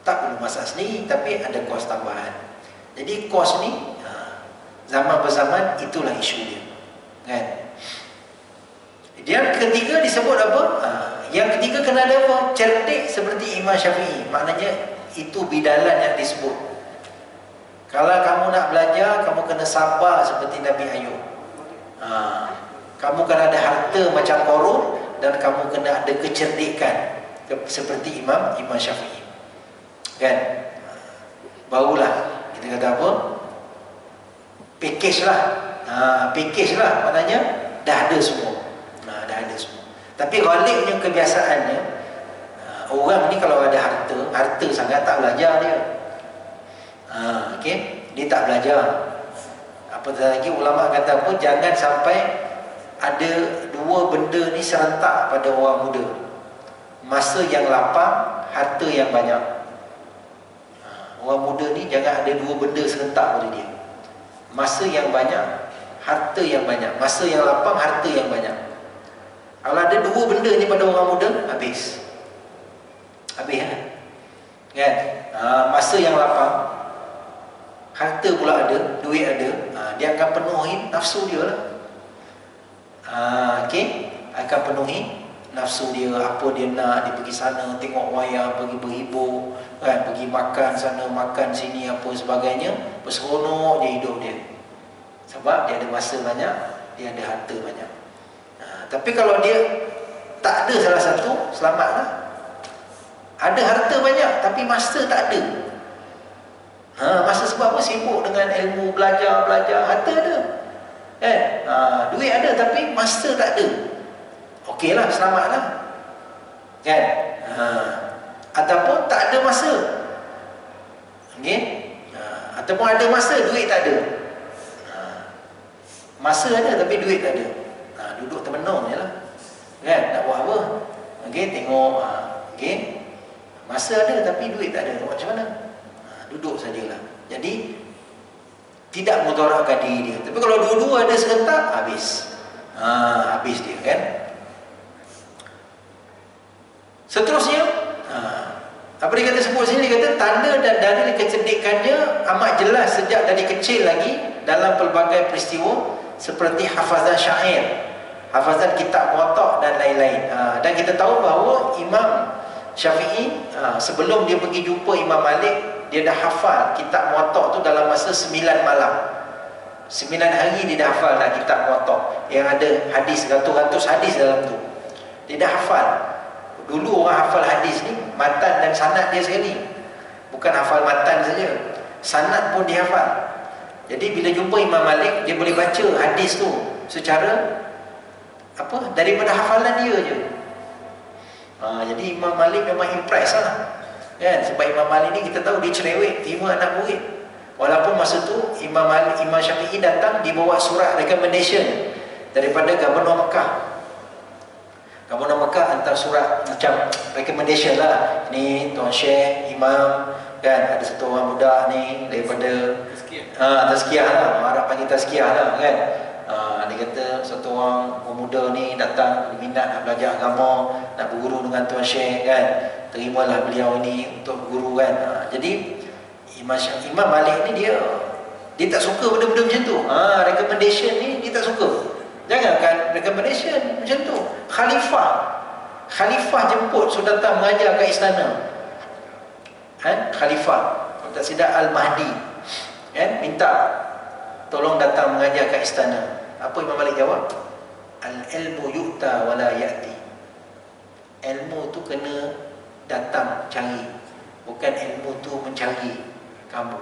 Tak perlu masak sendiri, tapi ada kos tambahan. Jadi kos ni zaman berzaman itulah isu dia. Kan? Yang ketiga disebut apa? Yang ketiga kena ada apa? Cerdik seperti Imam Syafi'i. Maknanya itu bidalan yang disebut. Kalau kamu nak belajar, kamu kena sabar seperti Nabi Ayub. Kamu kena ada harta macam Qarun, dan kamu kena ada kecerdikan seperti Imam Syafi'i. Kan? Barulah kita kata apa? Package lah. Package lah. Maknanya dah ada semua. Dah ada semua. Tapi ghalibnya kebiasaannya, orang ni kalau ada harta sangat tak belajar dia. Okey, dia tak belajar. Apatah lagi ulama kata apa? Jangan sampai ada dua benda ni serentak pada orang muda. Masa yang lapang, harta yang banyak. Orang muda ni jangan ada dua benda serentak pada dia. Masa yang banyak, harta yang banyak. Masa yang lapang, harta yang banyak. Kalau ada dua benda ni pada orang muda, habis. Habis kan? Kan? Masa yang lapang, harta pula ada, duit ada, dia akan penuhi nafsu dia lah. Okey, akan penuhi nafsu dia. Apa dia nak, dia pergi sana tengok wayang, pergi berhibur kan, pergi makan sana makan sini apa sebagainya, berseronok je hidup dia. Sebab dia ada masa banyak, dia ada harta banyak. Tapi kalau dia tak ada salah satu, selamatlah. Ada harta banyak tapi masa tak ada. Masa sebab apa? Sibuk dengan ilmu, belajar, harta ada. Duit ada tapi masa tak ada. Okeylah, selamatlah. Kan? Ataupun tak ada masa. Okey? Ataupun ada masa, duit tak ada. Masa ada tapi duit tak ada. Duduk termenung je lah. Kan? Nak buat apa? Okey, tengok. Okey? Masa ada tapi duit tak ada. Macam mana? Duduk sajalah. Jadi tidak mudaratkan diri dia. Tapi kalau dua-dua ada serentak, habis. Habis dia kan. Seterusnya, apa dia kata sebut sini? Dia kata tanda dan dalil kecerdikannya amat jelas sejak dari kecil lagi dalam pelbagai peristiwa seperti hafazan syair, hafazan kitab muwatta' dan lain-lain. Dan kita tahu bahawa Imam Syafi'i sebelum dia pergi jumpa Imam Malik, dia dah hafal kitab muwatta' tu dalam masa 9 malam. 9 hari dia dah hafal dah kitab muwatta', yang ada hadis, ratus-ratus hadis dalam tu. Dia dah hafal. Dulu orang hafal hadis ni matan dan sanad dia sekali. Bukan hafal matan saja, sanad pun dia hafal. Jadi bila jumpa Imam Malik, dia boleh baca hadis tu secara apa? Daripada hafalan dia je. Jadi Imam Malik memang impress lah. Kan? Sebab Imam Malik ni kita tahu dia cerewet, terima anak murid. Walaupun masa tu Imam Syafi'i datang dibawa surat recommendation daripada Gubernur Mekah. Gubernur Mekah hantar surat macam recommendation lah. Ni Tuan Syekh, Imam, kan, ada satu orang budak ni daripada tazkiyah lah, Arab panggil tazkiyah lah, kan. Dia kata satu orang pemuda ni datang minat nak belajar agama, nak berguru dengan Tuan Syekh, kan. Terimalah beliau ni untuk berguru, kan. Jadi Imam Malik ni dia tak suka benda-benda macam tu. Recommendation ni dia tak suka. Jangankan recommendation macam tu. Khalifah jemput suruh datang mengajar kat istana. Khalifah, kalau tak silap Al-Mahdi, minta tolong datang mengajar kat istana. Apa Imam Malik jawab? Al-ilmu yu'ta wa la ya'ti. Ilmu tu kena datang cari, bukan ilmu tu mencari kamu.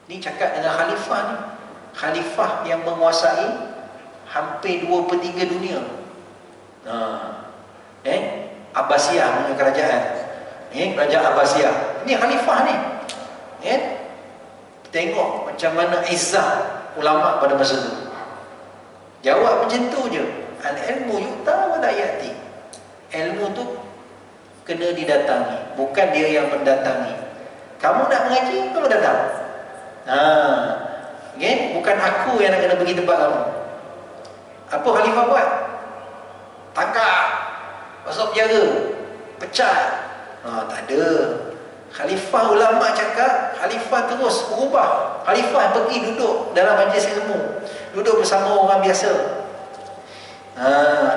Ni cakap dengan khalifah ni. Khalifah yang menguasai hampir 2/3 dunia. Abbasiyah punya kerajaan. Kerajaan Abbasiyah. Ini khalifah ni. Tengok macam mana izzah ulama pada masa tu. Jawab macam tu je. Al-ilmu yu'ta wa la ya'ti. Ilmu tu kena didatangi, bukan dia yang mendatangi. Kamu nak mengaji, kamu datang. Bukan aku yang nak kena pergi tempat kamu. Apa khalifah buat? Tangkap, masuk penjara, pecat. Tak ada. Khalifah ulama cakap, khalifah terus berubah. Khalifah pergi duduk dalam majlis ilmu, duduk bersama orang biasa.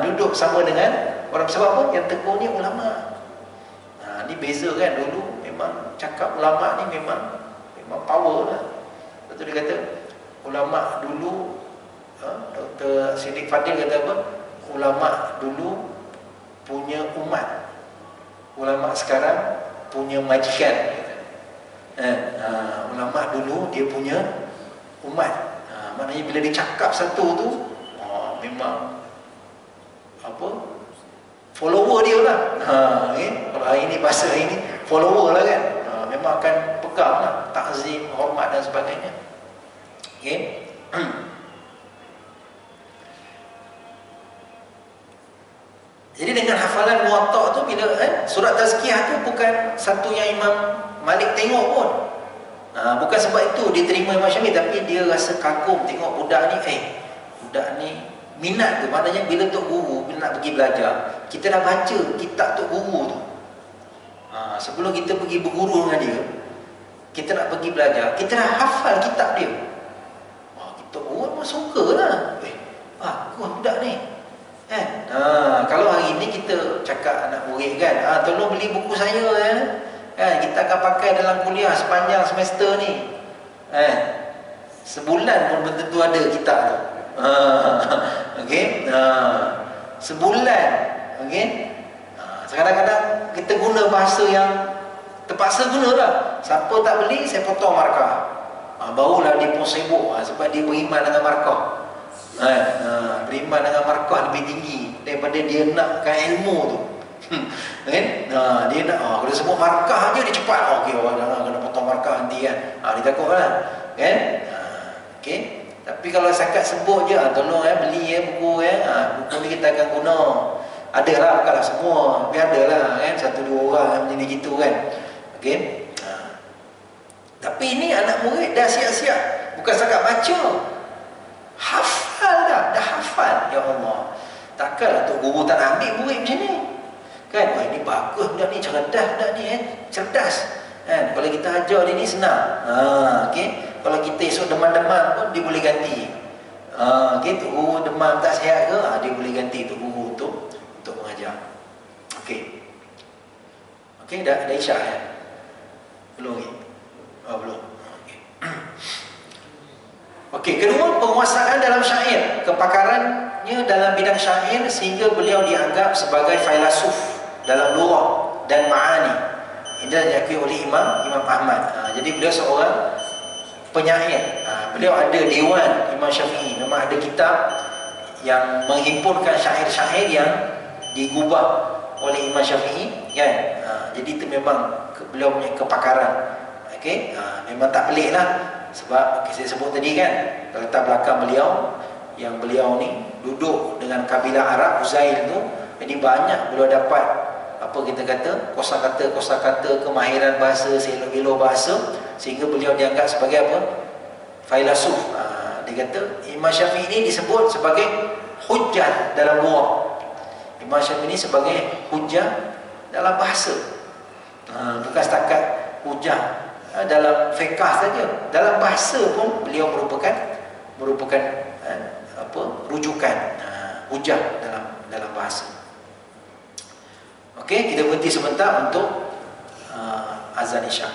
Duduk sama dengan orang, sebab apa? Yang tegur ni ulama. Ni beza, kan. Dulu memang cakap ulama ni memang power lah. Lepas tu dia kata ulama dulu, Dr. Siddiq Fadil kata apa? Ulama dulu punya umat, ulama sekarang punya majikan. Ulama dulu dia punya umat. Maknanya bila dia cakap satu tu, memang apa, follower dia lah. Kalau hari ni bahasa hari ni follower lah, kan. Memang akan pegang lah, takzim, hormat dan sebagainya. Jadi dengan hafalan Muwatta tu, bila surat tazkiyah tu bukan satu yang Imam Malik tengok pun. Bukan sebab itu dia terima Imam Syafi'i, tapi dia rasa kagum tengok budak ni. Budak ni minat tu. Maknanya bila Tok Guru, bila nak pergi belajar, kita dah baca kitab Tok Guru tu. Sebelum kita pergi berguru dengan dia, kita nak pergi belajar, kita dah hafal kitab dia. Tok Guru memang suka lah. Bagus budak ni. Kalau hari ni kita cakap anak murid, kan, tolong beli buku saya, kita akan pakai dalam kuliah sepanjang semester ni. Sebulan pun belum tentu ada kitab tu. Sebulan. Kadang-kadang kita guna bahasa yang terpaksa guna lah. Siapa tak beli, saya potong markah. Barulah dia pun sibuk, sebab dia beriman dengan markah. Beriman dengan markah lebih tinggi daripada dia nakkan ilmu tu. Dia nak, kalau dia sebut markah je dia cepat. Orang jangan kena potong markah nanti, kan. Dia takut lah, kan. Tapi kalau sakat sebut je, tolong beli buku, buku ni kita akan guna. Adalah, bukanlah semua, biar adalah, kan, 1-2 orang macam ni gitu, kan. Tapi ini anak murid dah siap-siap, bukan setakat baca, hafal dah hafal. Ya Allah, takkanlah Tok Guru tak nak ambil murid macam ni, kan. Ini bagus budak ni, cerdas budak ni, cerdas, kan. Kalau kita ajar dia ni senang. Kalau kita esok demam-demam pun dia boleh ganti. Tok Guru demam tak sihat ke, dia boleh ganti Tok Guru untuk mengajar. Dah isyak, belum lagi? Belum. Kedua, penguasaan dalam syair, kepakarannya dalam bidang syair sehingga beliau dianggap sebagai filsuf dalam lughah dan ma'ani. Ini diakui oleh Imam Ahmad. Jadi beliau seorang penyair. Beliau ada dewan Imam Syafi'i, memang ada kitab yang menghimpunkan syair-syair yang digubah oleh Imam Syafi'i kan. Jadi itu memang beliau punya kepakaran. Okey, memang tak pelik lah. Sebab saya sebut tadi kan, latar belakang beliau, yang beliau ni duduk dengan kabilah Arab Uzail tu. Jadi banyak beliau dapat, apa kita kata, kosakata, kemahiran bahasa, selok-belok bahasa, sehingga beliau dianggap sebagai apa? Filsuf. Dia kata Imam Syafi'i ini disebut sebagai hujjah dalam luar. Imam Syafi'i ini sebagai hujjah dalam bahasa. Bukan setakat hujjah dalam fiqh saja, dalam bahasa pun beliau merupakan apa, rujukan, hujjah dalam bahasa. Okey, kita berhenti sebentar untuk azan Isyak.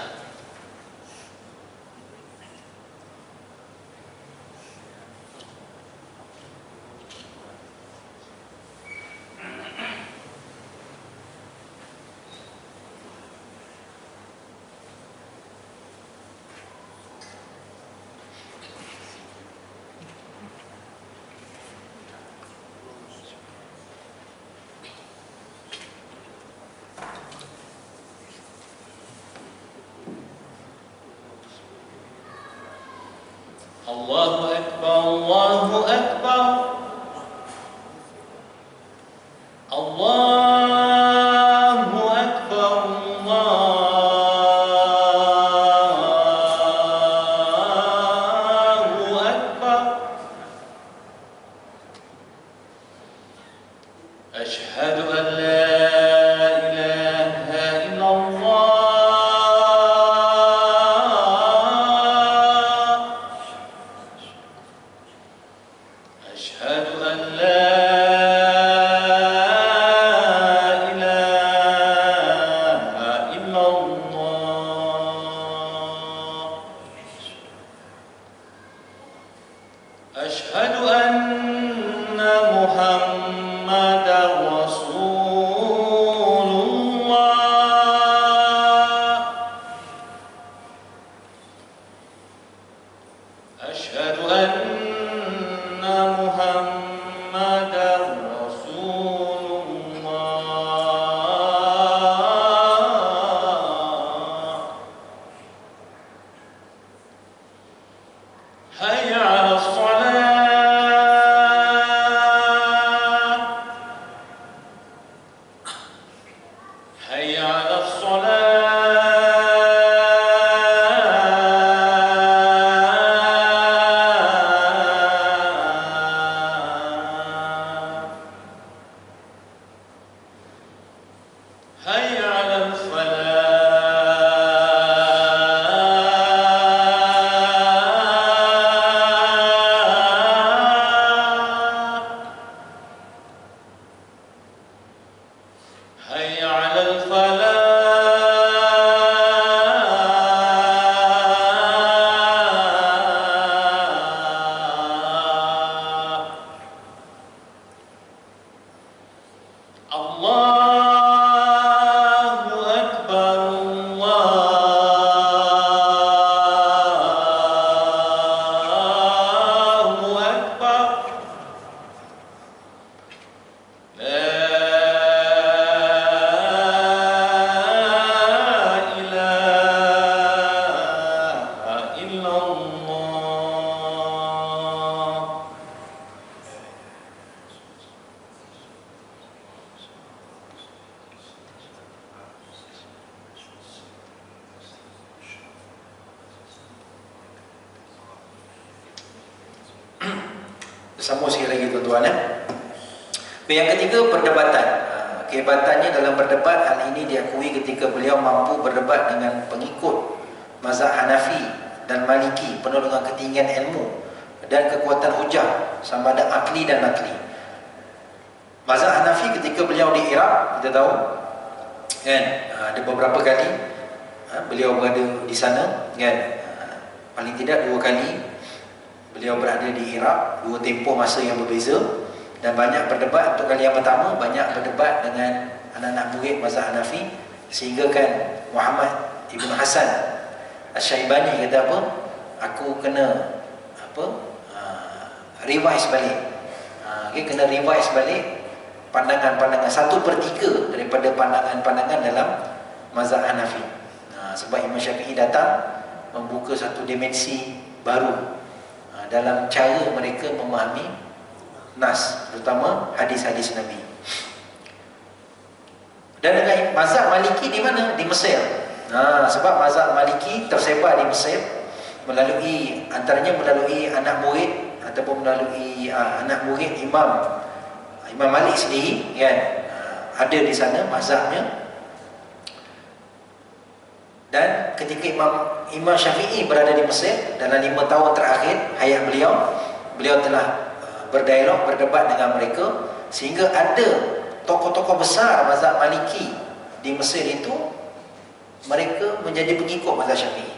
Allahu Akbar, Allahu Akbar, Allahu Akbar, Allahu Akbar. Asyhadu an la ilaha illallah. أشهد أن لا إله إلا الله. أشهد أن محمدا رسول الله. أشهد أن محمدا رسول الله. حي على الصلاة، حي على الصلاة. حي على الفلاح، حي على الفلاح. الله أكبر، الله أكبر. لا إله إلا الله. Sambung sikit lagi tuan-tuan ya. Yang ketiga, perdebatan. Kehebatannya dalam berdebat, hal ini diakui ketika beliau mampu berdebat dengan pengikut mazhab Hanafi dan Maliki penuh dengan ketinggian ilmu dan kekuatan hujah sama ada akli dan nakli. Mazhab Hanafi ketika beliau di Iraq, kita tahu kan, ada beberapa kali beliau berada di sana kan, paling tidak 2 kali beliau berada di Iraq, 2 tempoh masa yang berbeza, dan banyak berdebat. Untuk kali yang pertama banyak berdebat dengan anak-anak murid mazhab Hanafi, sehingga kan Muhammad Ibn Hasan Asy-Syaibani kata apa, aku kena apa, revise balik, kena revise balik pandangan-pandangan 1/3 daripada pandangan-pandangan dalam mazhab Hanafi. Sebab Imam Syafi'i datang membuka satu dimensi baru dalam cara mereka memahami nas, terutama hadis-hadis Nabi. Dan dengan mazhab Maliki di mana? Di Mesir. Sebab mazhab Maliki tersebar di Mesir melalui, antaranya melalui anak murid ataupun melalui anak murid Imam Malik sendiri, kan? Ada di sana mazhabnya. Dan ketika Imam Syafi'i berada di Mesir dalam 5 tahun terakhir hayat beliau telah berdialog, berdebat dengan mereka, sehingga ada tokoh-tokoh besar mazhab Maliki di Mesir itu mereka menjadi pengikut mazhab Syafi'i.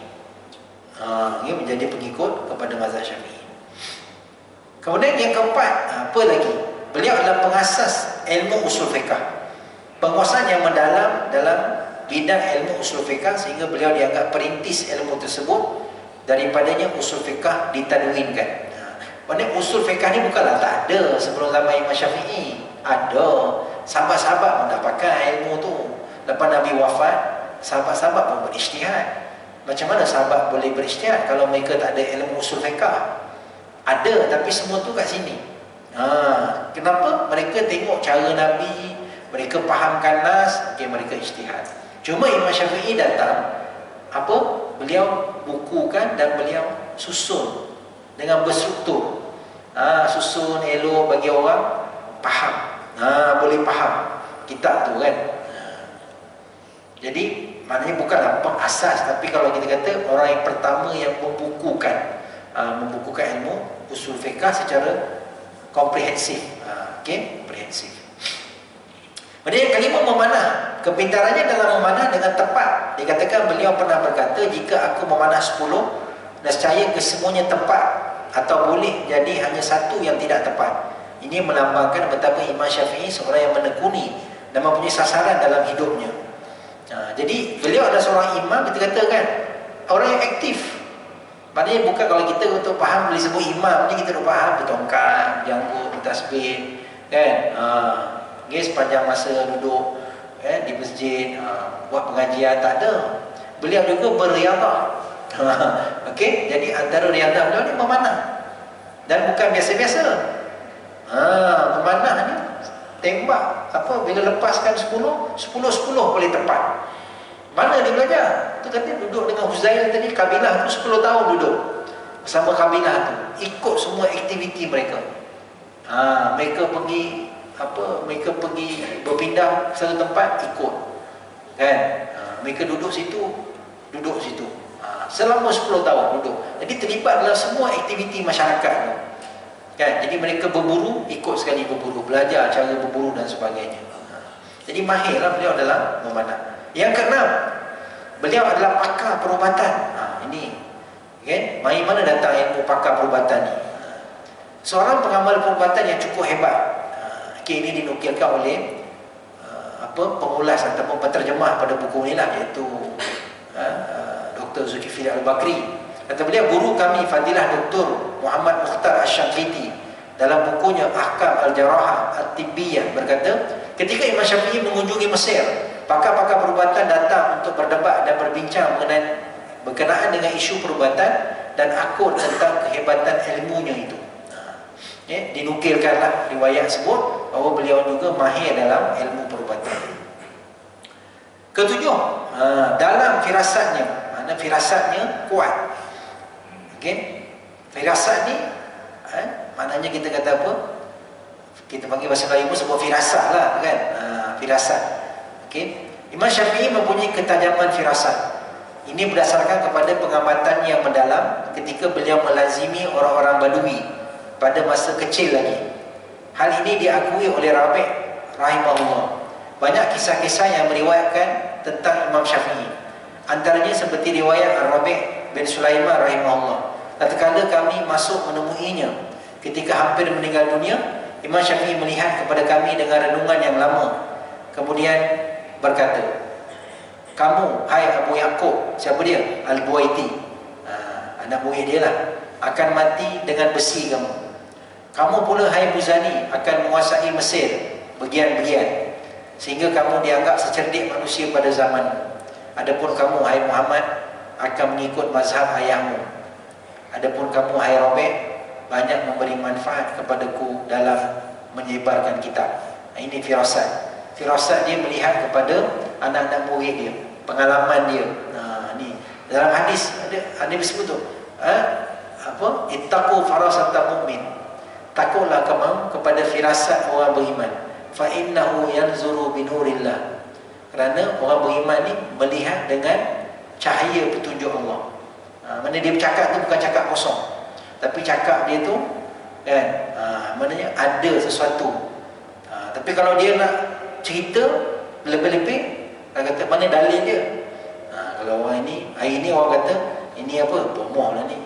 Menjadi pengikut kepada mazhab Syafi'i. Kemudian yang keempat, apa lagi? Beliau adalah pengasas ilmu usul fiqh, penguasaan yang mendalam dalam bidang ilmu usul fiqh, sehingga beliau dianggap perintis ilmu tersebut. Daripadanya usul fiqh ditadwinkan. Maksudnya usul fiqh ni bukanlah tak ada sebelum zaman Imam Syafi'i. Ada. Sahabat-sahabat pun dah pakai ilmu tu. Lepas Nabi wafat, sahabat-sahabat pun berijtihad. Macam mana sahabat boleh berijtihad kalau mereka tak ada ilmu usul fiqh? Ada, tapi semua tu kat sini. Kenapa? Mereka tengok cara Nabi, mereka fahamkan nas, mereka ijtihad. Cuma Imam Syafi'i datang, beliau bukukan dan beliau susun dengan berstruktur. Susun elok bagi orang faham. Boleh faham kitab tu, kan? Jadi maknanya bukanlah pengasas, tapi kalau kita kata orang yang pertama yang membukukan ilmu usul fiqh secara komprehensif. Komprehensif. Kemudian yang kelima, memanah. Kepintarannya dalam memanah dengan tepat. Dikatakan beliau pernah berkata, jika aku memanah 10, nescaya kesemuanya tepat, atau boleh jadi hanya satu yang tidak tepat. Ini melambangkan betapa Imam Syafi'i seorang yang menekuni dan mempunyai sasaran dalam hidupnya. Jadi beliau adalah seorang imam, kita katakan orang yang aktif. Maknanya bukan kalau kita untuk faham boleh sebut imam ni, kita dah faham bertongkat, janggut, bertasbih, kan? Sepanjang masa duduk di masjid, buat pengajian, tak ada. Beliau juga berriadah. Jadi antara riadah beliau ni memanah. Dan bukan biasa-biasa. Memanah ni tembak, bila lepaskan 10 boleh tepat. Mana dia belajar? Tu tadi duduk dengan Huzail tadi, kabilah tu 10 tahun duduk bersama kabilah tu, ikut semua aktiviti mereka. Mereka pergi mereka pergi berpindah satu tempat, ikut, kan? Mereka duduk situ, selama 10 tahun duduk. Jadi terlibat dalam semua aktiviti masyarakat tu, kan? Jadi mereka berburu, ikut sekali berburu, belajar cara berburu dan sebagainya. Jadi mahirlah beliau dalam memanah. Yang keenam, beliau adalah pakar perubatan. Ini, kan? Mari mana datang ilmu pakar perubatan ni? Seorang pengamal perubatan yang cukup hebat. Ini dinukilkan oleh pengulas ataupun penterjemah pada buku ini lah, iaitu Dr. Zulkifli Al-Bakri. Kata beliau, guru kami Fadilah Dr. Muhammad Mukhtar Asy-Syamriti dalam bukunya Ahkam Al-Jarahah At-Tibbiyah berkata, ketika Imam Syafi'i mengunjungi Mesir, pakar-pakar perubatan datang untuk berdebat dan berbincang berkenaan dengan isu perubatan dan akur tentang kehebatan ilmunya itu. Dinukilkanlah riwayat sebut bahawa beliau juga mahir dalam ilmu perubatan. Ketujuh, dalam firasatnya, makna firasatnya kuat. Firasat ni maknanya kita kata apa? Kita panggil bahasa Melayu pun sebut firasat lah, kan? Firasat. Imam Syafi'i mempunyai ketajaman firasat. Ini berdasarkan kepada pengamatan yang mendalam ketika beliau melazimi orang-orang Badui pada masa kecil lagi. Hal ini diakui oleh Rabi' rahimahullah. Banyak kisah-kisah yang meriwayatkan tentang Imam Syafi'i. Antaranya seperti riwayat Rabi' bin Sulaiman rahimahullah. Tatkala kami masuk menemuinya ketika hampir meninggal dunia, Imam Syafi'i melihat kepada kami dengan renungan yang lama. Kemudian berkata, kamu, hai Abu Yaqub, siapa dia? Al-Buwaiti, anak buah dia lah, akan mati dengan besi kamu. Kamu pula, hai Muzani, akan menguasai Mesir. bergian-gian, sehingga kamu dianggap secerdik manusia pada zaman. Adapun kamu, hai Muhammad, akan mengikut mazhab ayahmu. Adapun kamu, hai Rabi', banyak memberi manfaat kepadaku dalam menyebarkan kitab. Ini firasat. Firasat dia melihat kepada anak-anak murid dia, pengalaman dia. Ni dalam hadis ada disebut tu, ittaqu farasata mu'min. Takutlah kamu kepada firasat orang beriman. Fa innahu yanzuru binurillah. Kerana orang beriman ni melihat dengan cahaya petunjuk Allah. Mana dia bercakap tu bukan cakap kosong, tapi cakap dia tu kan, maknanya ada sesuatu. Tapi kalau dia nak cerita lebih-lebih, dia kata mana dalil dia. Kalau orang ini, hari ni orang kata ini apa, bomoh lah ni,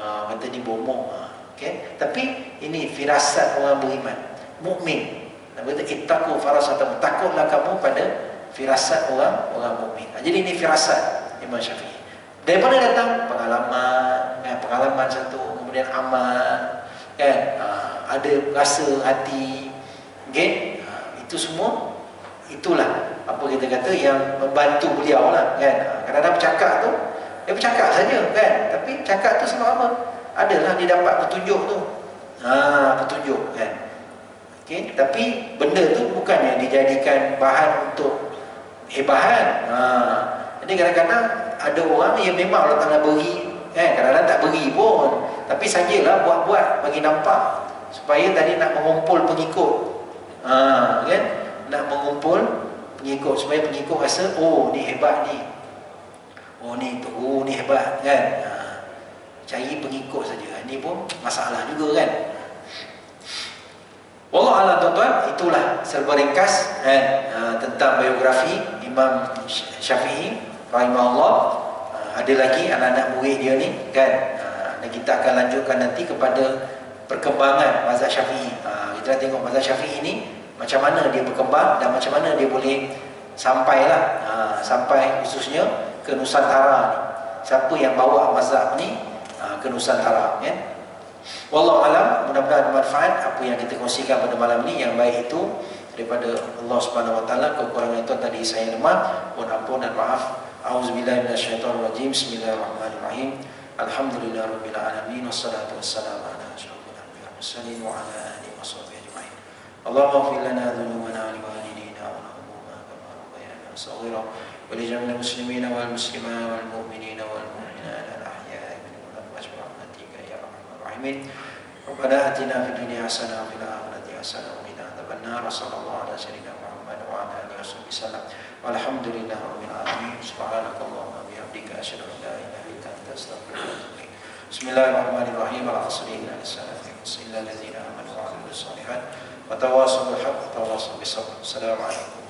kata ni bomoh. Okay? Tapi ini firasat orang beriman, mukmin. Nabi kata ittaqu farasatakum, takutlah kamu pada firasat orang mukmin. Jadi ini firasat Imam Syafi'i. Dari mana datang? Pengalaman, kan? Pengalaman satu, kemudian amal, kan? Ada rasa hati, okay? Itu semua, itulah apa kita kata yang membantu beliau lah, kan? Kadang-kadang bercakap tu, dia bercakap saja, kan? Tapi cakap tu sebab apa? Adalah dia dapat petunjuk tu, petunjuk, kan? Okay? Tapi benda tu bukannya dijadikan bahan untuk hebahan. Jadi kadang-kadang ada orang yang memang Allah Ta'ala beri, kadang-kadang tak beri pun, tapi sajalah buat-buat bagi nampak, supaya tadi nak mengumpul pengikut, kan? Nak mengumpul pengikut, supaya pengikut rasa, oh ni hebat ni, oh ni tu, oh ni hebat, kan? Cari pengikut saja, ini pun masalah juga, kan? Wallah a'lam tuan-tuan, itulah serba ringkas tentang biografi Imam Syafi'i rahimahullah. Ada lagi anak-anak murid dia ni, kan? Dan kita akan lanjutkan nanti kepada perkembangan mazhab Syafi'i. Kita tengok mazhab Syafi'i ni macam mana dia berkembang dan macam mana dia boleh sampailah sampai khususnya ke Nusantara ni. Siapa yang bawa mazhab ni ke Nusantara, kan? Wallahu alam, mudah-mudahan bermanfaat apa yang kita kongsikan pada malam ini. Yang baik itu daripada Allah Subhanahu wa taala, kekurangan itu tadi saya lemah, mohon ampun dan maaf. Auzubillahi minasyaitonirrajim. Bismillahirrahmanirrahim. Alhamdulillahirabbil alamin wassalatu wassalamu ala asyrofil anbiya'i wal mursalin wa ala alihi washabbihi ajma'in. Allahumma ighfir lana dhunubana wa liwalidina wa lahumma kama rabbayana shaghira wa li jami'il muslimina wal muslimat wal mu'minina wal mu'minat al ahya'i minhum wal amwat bi rahmatika ya arhamar rahimin. Rabbana atina fid dunya hasanah wa fil akhirati hasanah wa qina adzabannar. Sallallahu ala sayyidina Muhammad wa ala alihi wasallam. Walhamdulillahi rabbil alamin. Subhanakallahumma wa bihamdika asyhadu an la ilaha illa anta astaghfiruka wa atubu ilaik. Bismillahirrahmanirrahim. Al-'asri innal insana lafi khusr illa allazina amanu wa 'amilus shalihat wa tawassaw bil haqqi wa tawassaw bis sabr. Assalamualaikum.